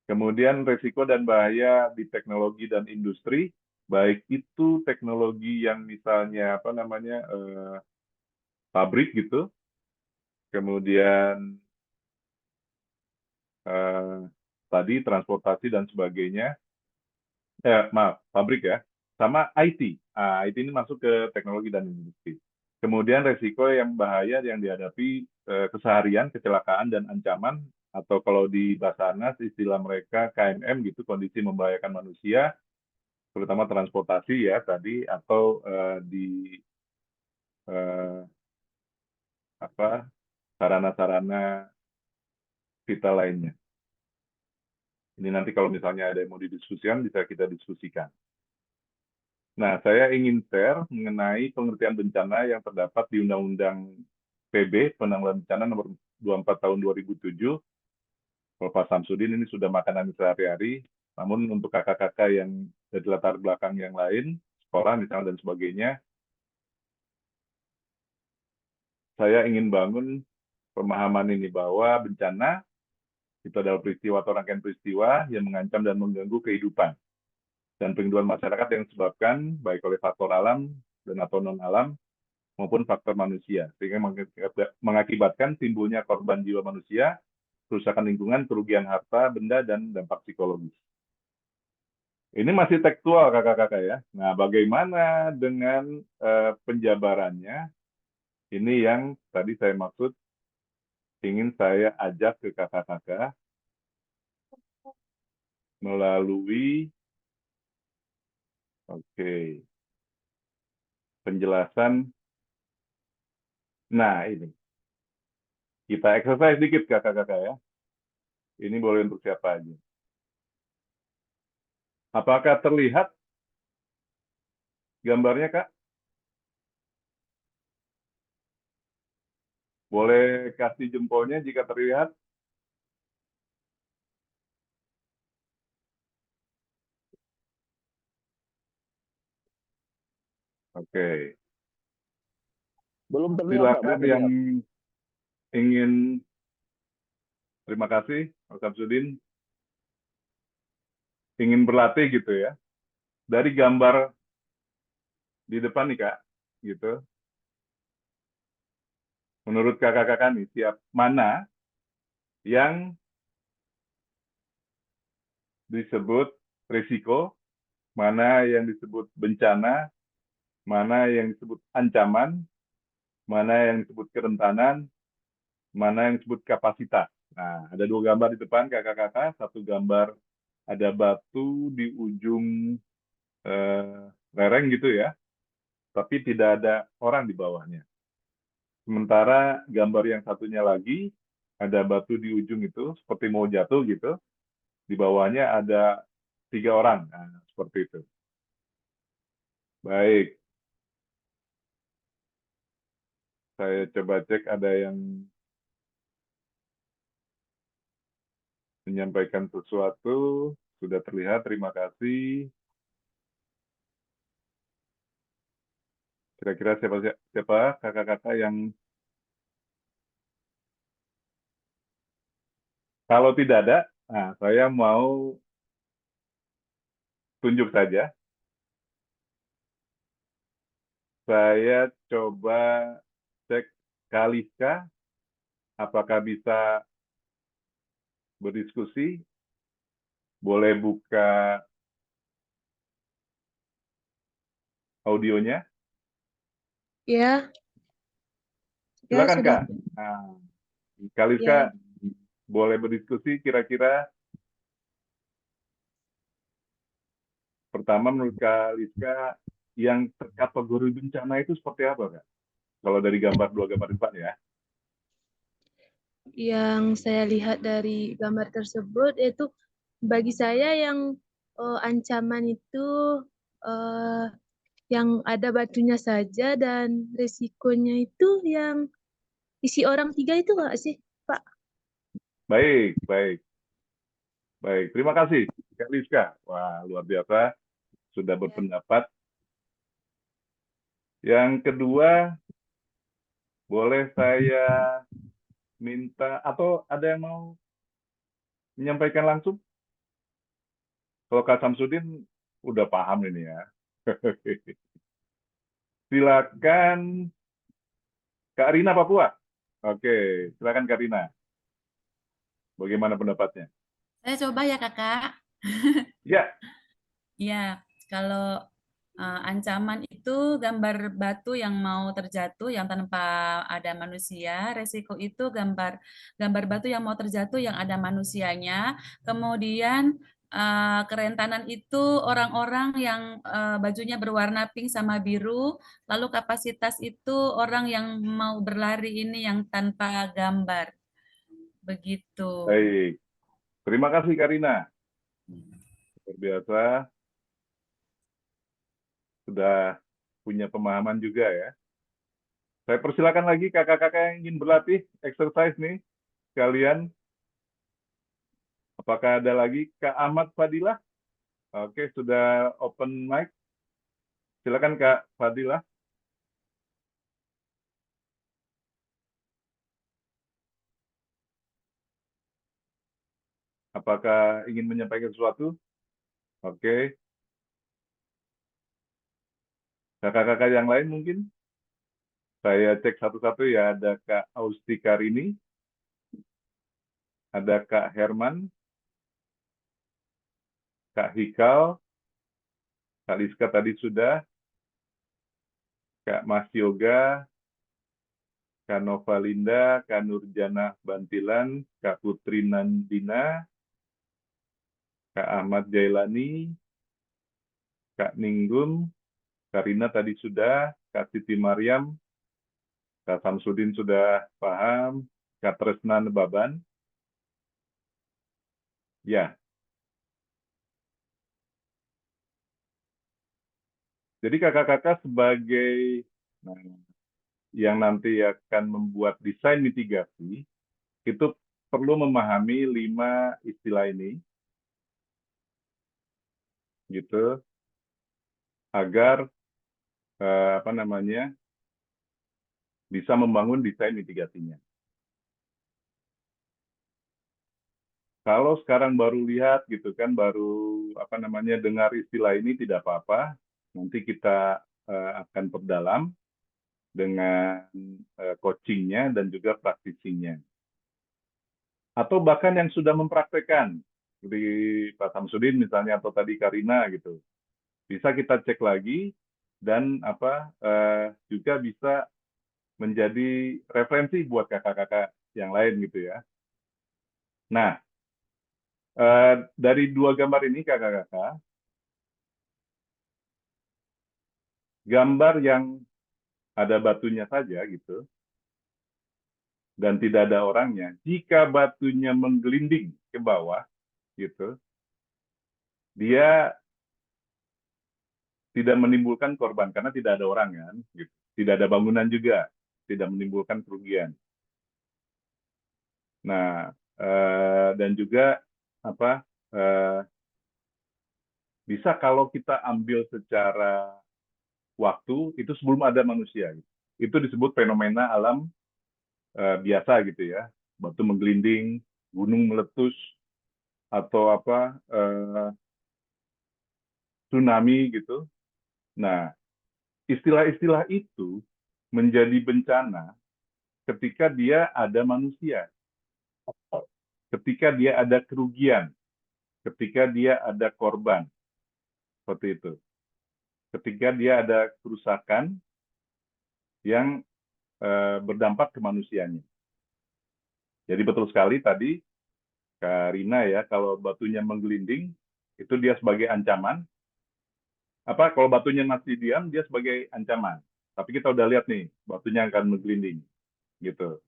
Kemudian risiko dan bahaya di teknologi dan industri, baik itu teknologi yang misalnya pabrik gitu, kemudian tadi transportasi dan sebagainya, pabrik ya, sama IT. IT ini masuk ke teknologi dan industri. Kemudian resiko yang bahaya yang dihadapi keseharian, kecelakaan dan ancaman, atau kalau di Basarnas istilah mereka KMM gitu, kondisi membahayakan manusia, terutama transportasi ya tadi, atau di sarana-sarana vital lainnya. Ini nanti kalau misalnya ada yang mau didiskusikan, bisa kita diskusikan. Nah, saya ingin share mengenai pengertian bencana yang terdapat di Undang-Undang PB, Penanggulangan Bencana Nomor 24 Tahun 2007. Kalau Pak Samsudin ini sudah makanan sehari-hari, namun untuk kakak-kakak yang dari latar belakang yang lain, sekolah misalnya dan sebagainya, saya ingin bangun pemahaman ini bahwa bencana itu adalah peristiwa atau rangkaian peristiwa yang mengancam dan mengganggu kehidupan dan penghidupan masyarakat yang disebabkan baik oleh faktor alam dan atau non-alam maupun faktor manusia, sehingga mengakibatkan timbulnya korban jiwa manusia, kerusakan lingkungan, kerugian harta, benda, dan dampak psikologis. Ini masih tekstual kakak-kakak ya. Nah, bagaimana dengan penjabarannya? Ini yang tadi saya maksud, ingin saya ajak ke kakak-kakak melalui penjelasan. Nah, ini. Kita exercise dikit kakak-kakak ya. Ini boleh untuk siapa aja. Apakah terlihat gambarnya, Kak? Boleh kasih jempolnya jika terlihat. Oke. Belum terlihat, Pak. Silakan Belum yang terlihat. ingin. Terima kasih, Pak Samsudin. Ingin berlatih gitu ya. Dari gambar di depan nih, Kak. Gitu. Menurut kakak-kakak nih, siap mana yang disebut risiko, mana yang disebut bencana, mana yang disebut ancaman, mana yang disebut kerentanan, mana yang disebut kapasitas. Nah, ada 2 gambar di depan kakak-kakak. Satu gambar ada batu di ujung lereng gitu ya, tapi tidak ada orang di bawahnya. Sementara gambar yang satunya lagi, ada batu di ujung itu, seperti mau jatuh gitu. Di bawahnya ada 3 orang. Nah, seperti itu. Baik. Saya coba cek ada yang menyampaikan sesuatu. Sudah terlihat, terima kasih. Kira-kira siapa kakak-kakak yang... Kalau tidak ada, nah, saya mau tunjuk saja. Saya coba cek Kaliska, apakah bisa berdiskusi, boleh buka audionya. Ya, ya Silakan sudah. Kak. Nah, Kaliska Ya, boleh berdiskusi kira-kira pertama menurut Kaliska yang terkategori bencana itu seperti apa Kak? Kalau dari dua gambar depan ya. yang saya lihat dari gambar tersebut itu bagi saya yang ancaman itu eh, yang ada batunya saja dan resikonya itu yang isi orang 3 itu nggak sih, Pak? Baik, baik, baik. Terima kasih Kak Liska. Wah, luar biasa sudah Ya. berpendapat. Yang kedua, boleh saya minta atau ada yang mau menyampaikan langsung? Kalau Kak Samsudin udah paham ini ya. Silakan Kak Rina Papua. Oke, silakan Kak Rina. Bagaimana pendapatnya? Saya coba ya Kakak. Ya, Ya, kalau ancaman itu gambar batu yang mau terjatuh yang tanpa ada manusia, resiko itu gambar batu yang mau terjatuh yang ada manusianya. Kemudian kerentanan itu orang-orang yang bajunya berwarna pink sama biru, lalu kapasitas itu orang yang mau berlari ini yang tanpa gambar. Begitu. baik. Terima kasih Kak Rina. Luar biasa. Sudah punya pemahaman juga ya. Saya persilakan lagi kakak-kakak yang ingin berlatih exercise nih. Kalian, apakah ada lagi Kak Ahmad Fadilah? Oke, sudah open mic. Silakan Kak Fadilah. Apakah ingin menyampaikan sesuatu? Oke. Kakak-kakak yang lain mungkin? Saya cek satu-satu ya, ada Kak Austi Karini, ada Kak Herman, Kak Hikal, Kak Liska tadi sudah, Kak Mas Yoga, Kak Nova Linda, Kak Nurjana Bantilan, Kak Putri Nandina, Kak Ahmad Jailani, Kak Ningrum, Kak Rina tadi sudah, Kak Siti Mariam, Kak Samsudin sudah paham, Kak Tresnan Baban. Ya, jadi kakak-kakak sebagai yang nanti akan membuat desain mitigasi, itu perlu memahami 5 istilah ini, gitu, agar bisa membangun desain mitigasinya. Kalau sekarang baru lihat gitu kan, baru dengar istilah ini tidak apa-apa, nanti kita akan perdalam dengan coachingnya dan juga praktisinya. Atau bahkan yang sudah mempraktekkan, seperti Pak Samsudin misalnya atau tadi Karina gitu, bisa kita cek lagi dan juga bisa menjadi referensi buat kakak-kakak yang lain gitu ya. Nah, dari 2 gambar ini kakak-kakak, gambar yang ada batunya saja gitu dan tidak ada orangnya, jika batunya menggelinding ke bawah gitu, dia tidak menimbulkan korban karena tidak ada orang kan, gitu. Tidak ada bangunan juga, tidak menimbulkan kerugian. Nah, dan juga bisa kalau kita ambil secara waktu itu sebelum ada manusia. Gitu. Itu disebut fenomena alam biasa gitu ya, batu menggelinding, gunung meletus, atau tsunami gitu. Nah, istilah-istilah itu menjadi bencana ketika dia ada manusia. ketika dia ada kerugian, ketika dia ada korban, seperti itu. Ketika dia ada kerusakan yang berdampak ke manusianya. Jadi betul sekali tadi, Kak Rina ya, kalau batunya menggelinding, itu dia sebagai ancaman. Kalau batunya masih diam, dia sebagai ancaman. Tapi kita udah lihat nih, batunya akan menggelinding. Gitu.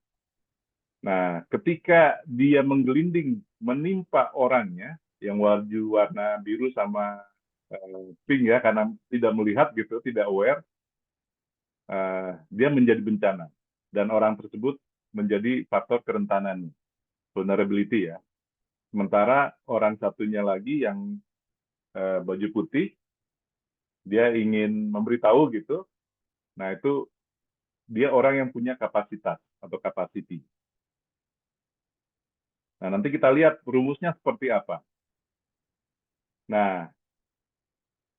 Nah, ketika dia menggelinding menimpa orangnya, yang warna biru sama pink ya, karena tidak melihat gitu, tidak aware, dia menjadi bencana. Dan orang tersebut menjadi faktor kerentanan, vulnerability ya. Sementara orang satunya lagi yang baju putih, dia ingin memberitahu gitu, nah itu dia orang yang punya kapasitas atau capacity. Nah, nanti kita lihat rumusnya seperti apa. Nah,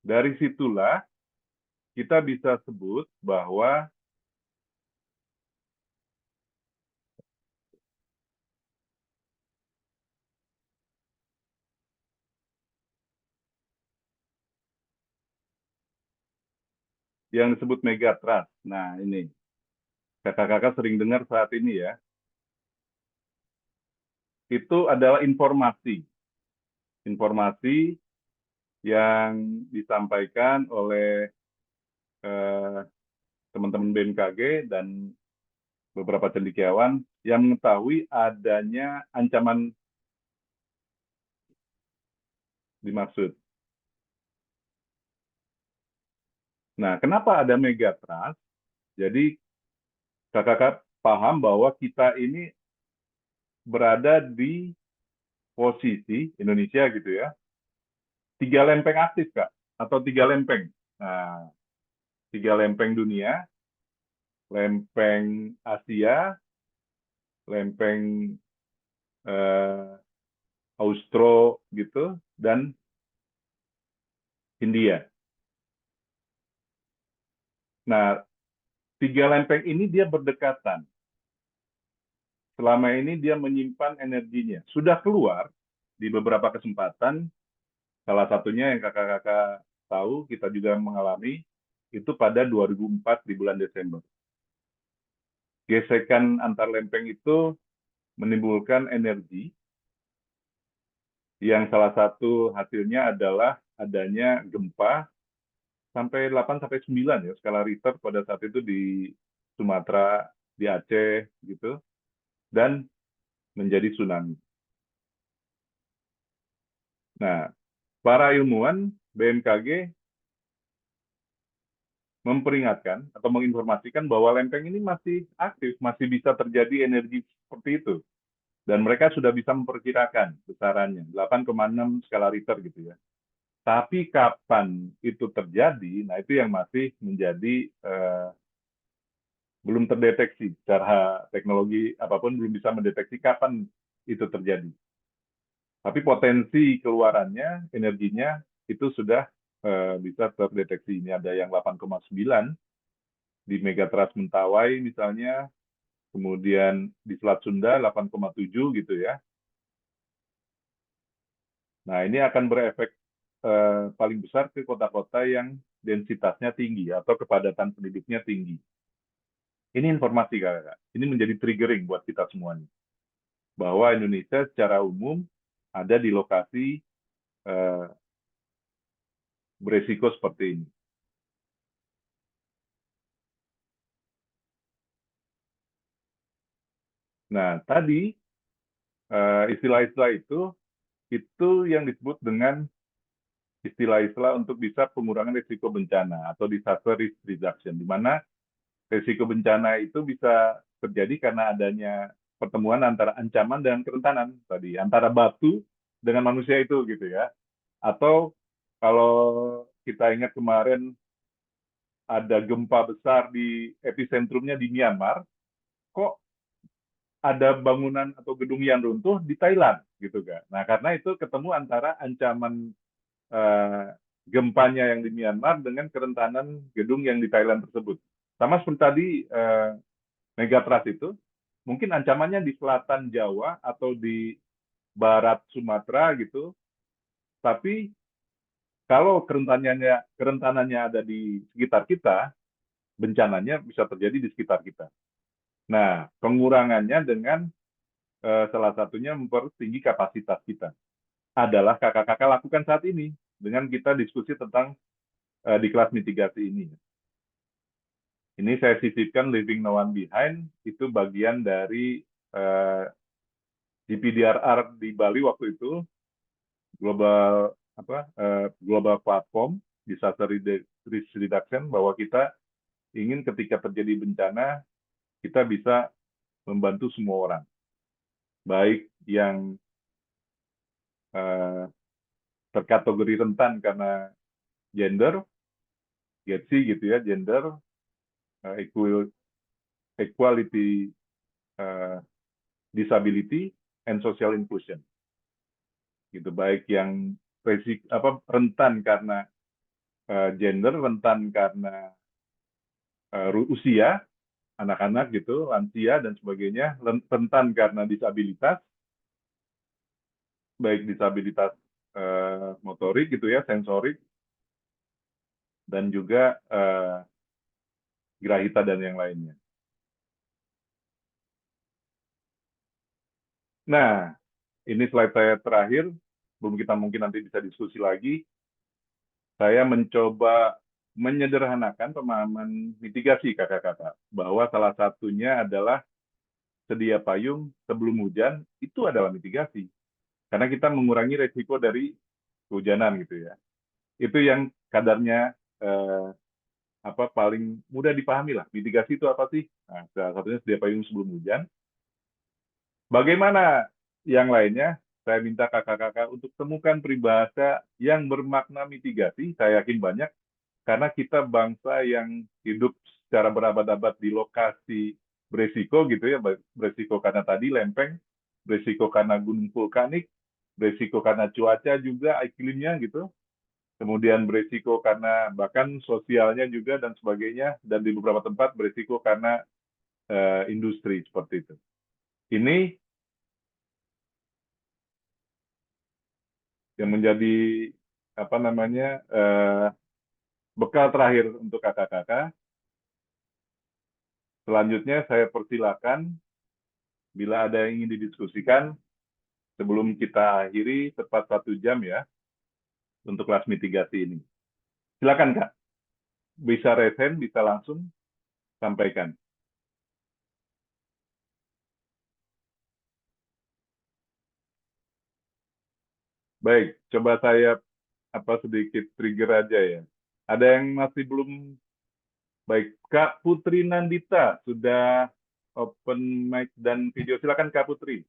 dari situlah kita bisa sebut bahwa yang disebut megatrust. Nah, ini kakak-kakak sering dengar saat ini ya. Itu adalah informasi. Informasi yang disampaikan oleh teman-teman BMKG dan beberapa cendekiawan yang mengetahui adanya ancaman dimaksud. Nah, kenapa ada megatrust? Jadi kakak-kakak paham bahwa kita ini berada di posisi Indonesia gitu ya, 3 lempeng aktif Kak, atau 3 lempeng. Nah, 3 lempeng dunia, lempeng Asia, lempeng Austro gitu, dan India. Nah, 3 lempeng ini dia berdekatan. Selama ini dia menyimpan energinya. Sudah keluar di beberapa kesempatan, salah satunya yang kakak-kakak tahu, kita juga mengalami, itu pada 2004 di bulan Desember. Gesekan antar lempeng itu menimbulkan energi, yang salah satu hasilnya adalah adanya gempa sampai 8-9 ya, skala Richter pada saat itu di Sumatera, di Aceh, gitu, dan menjadi tsunami. Nah, para ilmuwan BMKG memperingatkan atau menginformasikan bahwa lempeng ini masih aktif, masih bisa terjadi energi seperti itu. Dan mereka sudah bisa memperkirakan besarannya, 8,6 skala Richter gitu ya. Tapi kapan itu terjadi, nah itu yang masih menjadi belum terdeteksi secara teknologi apapun, belum bisa mendeteksi kapan itu terjadi. Tapi potensi keluarannya, energinya itu sudah bisa terdeteksi. Ini ada yang 8,9 di Megatrust Mentawai misalnya, kemudian di Selat Sunda 8,7 gitu ya. Nah, ini akan berefek paling besar ke kota-kota yang densitasnya tinggi atau kepadatan penduduknya tinggi. Ini informasi, kakak. Ini menjadi triggering buat kita semuanya. Bahwa Indonesia secara umum ada di lokasi beresiko seperti ini. Nah, tadi istilah-istilah itu yang disebut dengan istilah-istilah untuk bisa pengurangan risiko bencana atau disaster risk reduction, di mana risiko bencana itu bisa terjadi karena adanya pertemuan antara ancaman dan kerentanan tadi, antara batu dengan manusia itu gitu ya. Atau kalau kita ingat kemarin ada gempa besar di epicentrumnya di Myanmar, kok ada bangunan atau gedung yang runtuh di Thailand gitu kan. Nah, karena itu ketemu antara ancaman gempanya yang di Myanmar dengan kerentanan gedung yang di Thailand tersebut. Sama seperti tadi megatrust itu, mungkin ancamannya di selatan Jawa atau di barat Sumatera gitu, tapi kalau kerentanannya ada di sekitar kita, bencananya bisa terjadi di sekitar kita. Nah, pengurangannya dengan salah satunya mempertinggi kapasitas kita. Adalah kakak-kakak lakukan saat ini dengan kita diskusi tentang di kelas mitigasi ini. Ini saya sisipkan Leaving No One Behind, itu bagian dari GPDRR di Bali waktu itu, global platform disaster risk reduction, bahwa kita ingin ketika terjadi bencana kita bisa membantu semua orang, baik yang terkategori rentan karena gender, GETSI gitu ya, gender, equality, disability, and social inclusion. Gitu, baik yang rentan karena gender, rentan karena usia, anak-anak gitu, lansia dan sebagainya, rentan karena disabilitas, baik disabilitas motorik gitu ya, sensorik, dan juga grahita dan yang lainnya. Nah, ini slide saya terakhir, belum kita mungkin nanti bisa diskusi lagi. Saya mencoba menyederhanakan pemahaman mitigasi kakak-kakak, bahwa salah satunya adalah sedia payung sebelum hujan, itu adalah mitigasi. Karena kita mengurangi resiko dari kehujanan gitu ya. Itu yang kadarnya paling mudah dipahami lah. Mitigasi itu apa sih? Nah, salah satunya sedia payung sebelum hujan. Bagaimana yang lainnya? Saya minta kakak-kakak untuk temukan peribahasa yang bermakna mitigasi. Saya yakin banyak, karena kita bangsa yang hidup secara berabad-abad di lokasi beresiko gitu ya, beresiko karena tadi lempeng, beresiko karena gunung vulkanik, beresiko karena cuaca juga, iklimnya gitu, kemudian beresiko karena bahkan sosialnya juga dan sebagainya, dan di beberapa tempat beresiko karena industri seperti itu. Ini yang menjadi bekal terakhir untuk kakak-kakak. Selanjutnya saya persilakan bila ada yang ingin didiskusikan sebelum kita akhiri tepat 1 jam ya untuk kelas mitigasi ini. Silakan Kak, bisa raise hand, bisa langsung sampaikan. Baik, coba saya sedikit trigger aja ya. Ada yang masih belum. Baik, Kak Putri Nandita sudah open mic dan video. Silakan Kak Putri.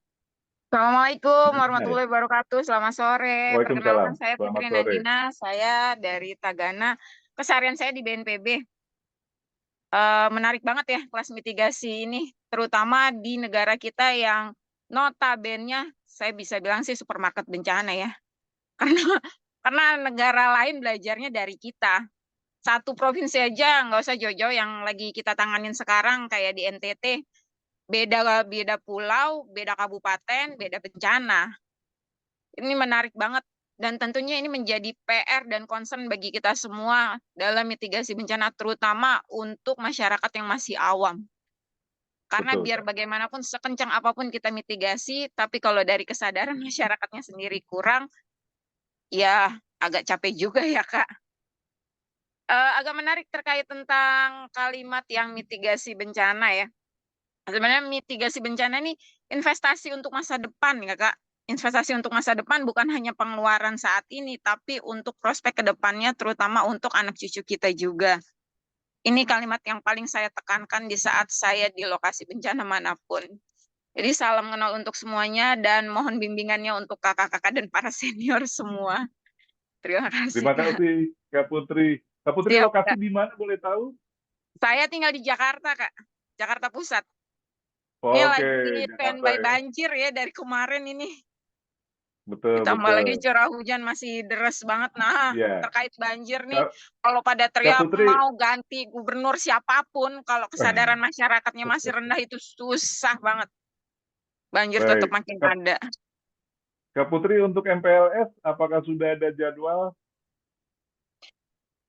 Assalamualaikum warahmatullahi wabarakatuh. Selamat sore. Waalaikumsalam. Perkenalkan, saya Selamat Putri sore. Nandina. Saya dari Tagana. Keseharian saya di BNPB. Menarik banget ya kelas mitigasi ini, terutama di negara kita yang notabene saya bisa bilang sih supermarket bencana ya. Karena negara lain belajarnya dari kita. Satu provinsi aja, nggak usah jauh-jauh yang lagi kita tanganin sekarang kayak di NTT. Beda pulau, beda kabupaten, beda bencana. Ini menarik banget, dan tentunya ini menjadi PR dan concern bagi kita semua dalam mitigasi bencana, terutama untuk masyarakat yang masih awam. Karena Betul, biar bagaimanapun sekencang apapun kita mitigasi, tapi kalau dari kesadaran masyarakatnya sendiri kurang, ya agak capek juga ya Kak. Agak menarik terkait tentang kalimat yang mitigasi bencana ya. Sebenarnya mitigasi bencana ini investasi untuk masa depan ya Kak. Investasi untuk masa depan bukan hanya pengeluaran saat ini, tapi untuk prospek ke depannya, terutama untuk anak cucu kita juga. Ini kalimat yang paling saya tekankan di saat saya di lokasi bencana manapun. Jadi salam kenal untuk semuanya dan mohon bimbingannya untuk kakak-kakak dan para senior semua. Terima kasih Terima Kak. kasih Kak Putri. Kak Putri, Siap, lokasi Kak. di mana boleh tahu? Saya tinggal di Jakarta Kak, Jakarta Pusat. Oke, Ini lagi Jakarta standby ya. banjir ya dari kemarin ini. Betul, Ditambah betul. lagi curah hujan masih deres banget. Nah, Iya. terkait banjir nih, kalau pada Kak teriak Putri, mau ganti gubernur siapapun, kalau kesadaran masyarakatnya masih rendah itu susah banget. Banjir tetap baik. makin ada. Kak Putri, untuk MPLS, apakah sudah ada jadwal?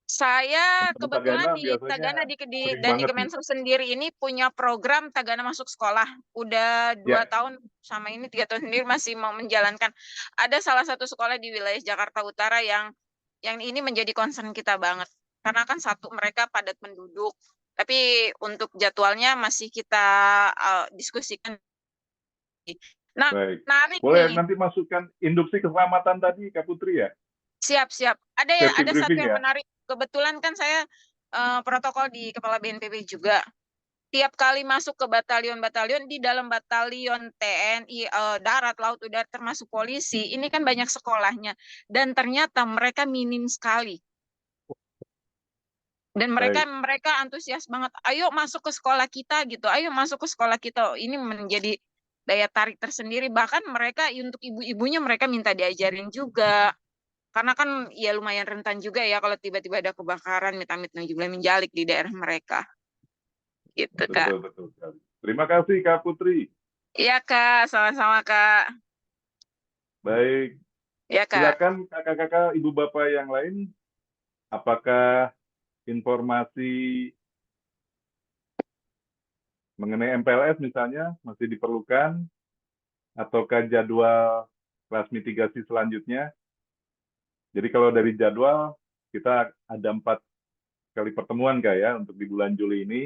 Saya Teman kebetulan Tagana di biasanya Tagana sering dan di banget nih. Kemensos sendiri ini punya program Tagana Masuk Sekolah. Udah 2 Ya, tahun sama ini 3 tahun sendiri masih mau menjalankan. Ada salah satu sekolah di wilayah Jakarta Utara yang ini menjadi concern kita banget. Karena kan satu mereka padat penduduk. Tapi untuk jadwalnya masih kita diskusikan. Nah, baik. menarik Boleh nih. nanti masukkan induksi keselamatan tadi, Kak Putri ya? Siap. Safety Ada satu briefing yang ya? menarik. Kebetulan kan saya protokol di Kepala BNPB juga. Tiap kali masuk ke batalion-batalion, di dalam batalion TNI, darat, laut, udara, termasuk polisi, ini kan banyak sekolahnya. Dan ternyata mereka minim sekali. Dan mereka Baik. antusias banget. Ayo masuk ke sekolah kita gitu. Ayo masuk ke sekolah kita. Ini menjadi daya tarik tersendiri. Bahkan mereka untuk ibu-ibunya mereka minta diajarin juga. Karena kan ya lumayan rentan juga ya kalau tiba-tiba ada kebakaran, mit-amit menjalik di daerah mereka. Gitu, Kak. Betul sekali. Terima kasih, Kak Putri. Iya, Kak. Sama-sama, Kak. Baik. Iya, Kak. Silakan kakak-kakak, ibu bapak yang lain, apakah informasi mengenai MPLS misalnya masih diperlukan, ataukah jadwal kelas mitigasi selanjutnya? Jadi kalau dari jadwal, kita ada 4 kali pertemuan Kak ya, untuk di bulan Juli ini,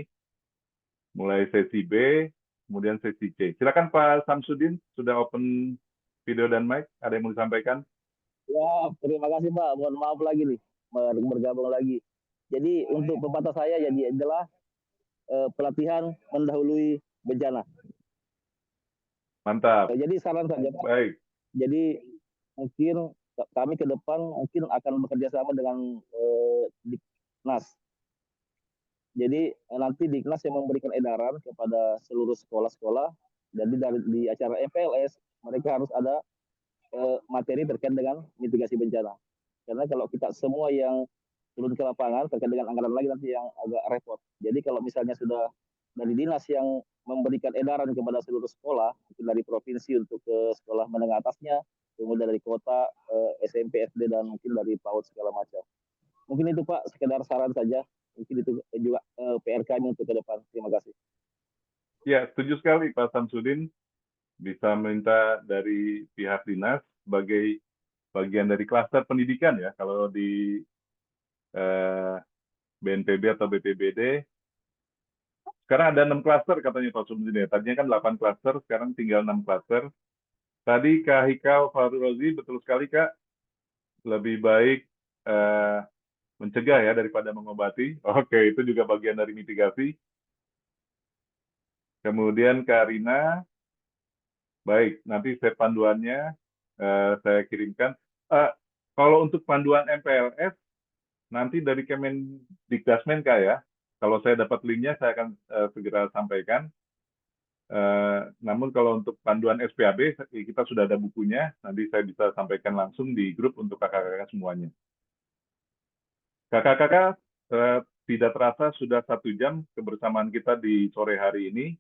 mulai sesi B, kemudian sesi C. Silakan Pak Samsudin, sudah open video dan mic, ada yang mau disampaikan? Ya, terima kasih Pak. Mohon maaf lagi nih bergabung lagi. Jadi untuk pepatah saya jadi adalah pelatihan mendahului bencana. Mantap. Jadi saran saja Pak. Baik. Jadi mungkin kami ke depan mungkin akan bekerja sama dengan Diknas. Jadi nanti Diknas yang memberikan edaran kepada seluruh sekolah-sekolah. Jadi di acara MPLS mereka harus ada materi terkait dengan mitigasi bencana. Karena kalau kita semua yang turun ke lapangan terkait dengan anggaran lagi nanti yang agak repot. Jadi kalau misalnya sudah dari dinas yang memberikan edaran kepada seluruh sekolah, mungkin dari provinsi untuk ke sekolah menengah atasnya, kemudian dari kota, SMP, SD, dan mungkin dari PAUD segala macam. Mungkin itu Pak, sekedar saran saja. Mungkin itu juga PRK-nya untuk ke depan. Terima kasih. Ya, setuju sekali Pak Samsudin. Bisa minta dari pihak dinas sebagai bagian dari klaster pendidikan ya. Kalau di BNPB atau BPBD, sekarang ada 6 klaster katanya Pak Samsudin ya. Tadinya kan 8 klaster, sekarang tinggal 6 klaster. Tadi Kak Hikal Farurozi, betul sekali Kak, lebih baik mencegah ya daripada mengobati. Oke, itu juga bagian dari mitigasi. Kemudian Kak Rina, baik, nanti saya panduannya saya kirimkan. Kalau untuk panduan MPLS, nanti dari Kemendikbudristek ya, kalau saya dapat linknya saya akan segera sampaikan. Namun kalau untuk panduan SPAB, kita sudah ada bukunya, nanti saya bisa sampaikan langsung di grup untuk kakak-kakak semuanya. Kakak-kakak, tidak terasa sudah 1 jam kebersamaan kita di sore hari ini.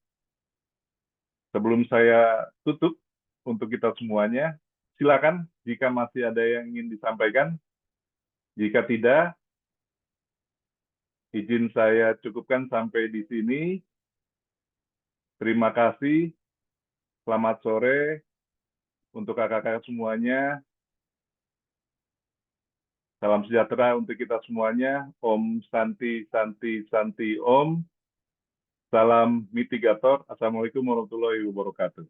Sebelum saya tutup untuk kita semuanya, silakan jika masih ada yang ingin disampaikan. Jika tidak, izin saya cukupkan sampai di sini. Terima kasih. Selamat sore untuk kakak-kakak semuanya. Salam sejahtera untuk kita semuanya. Om Santi, Santi, Santi, Om. Salam mitigator. Assalamualaikum warahmatullahi wabarakatuh.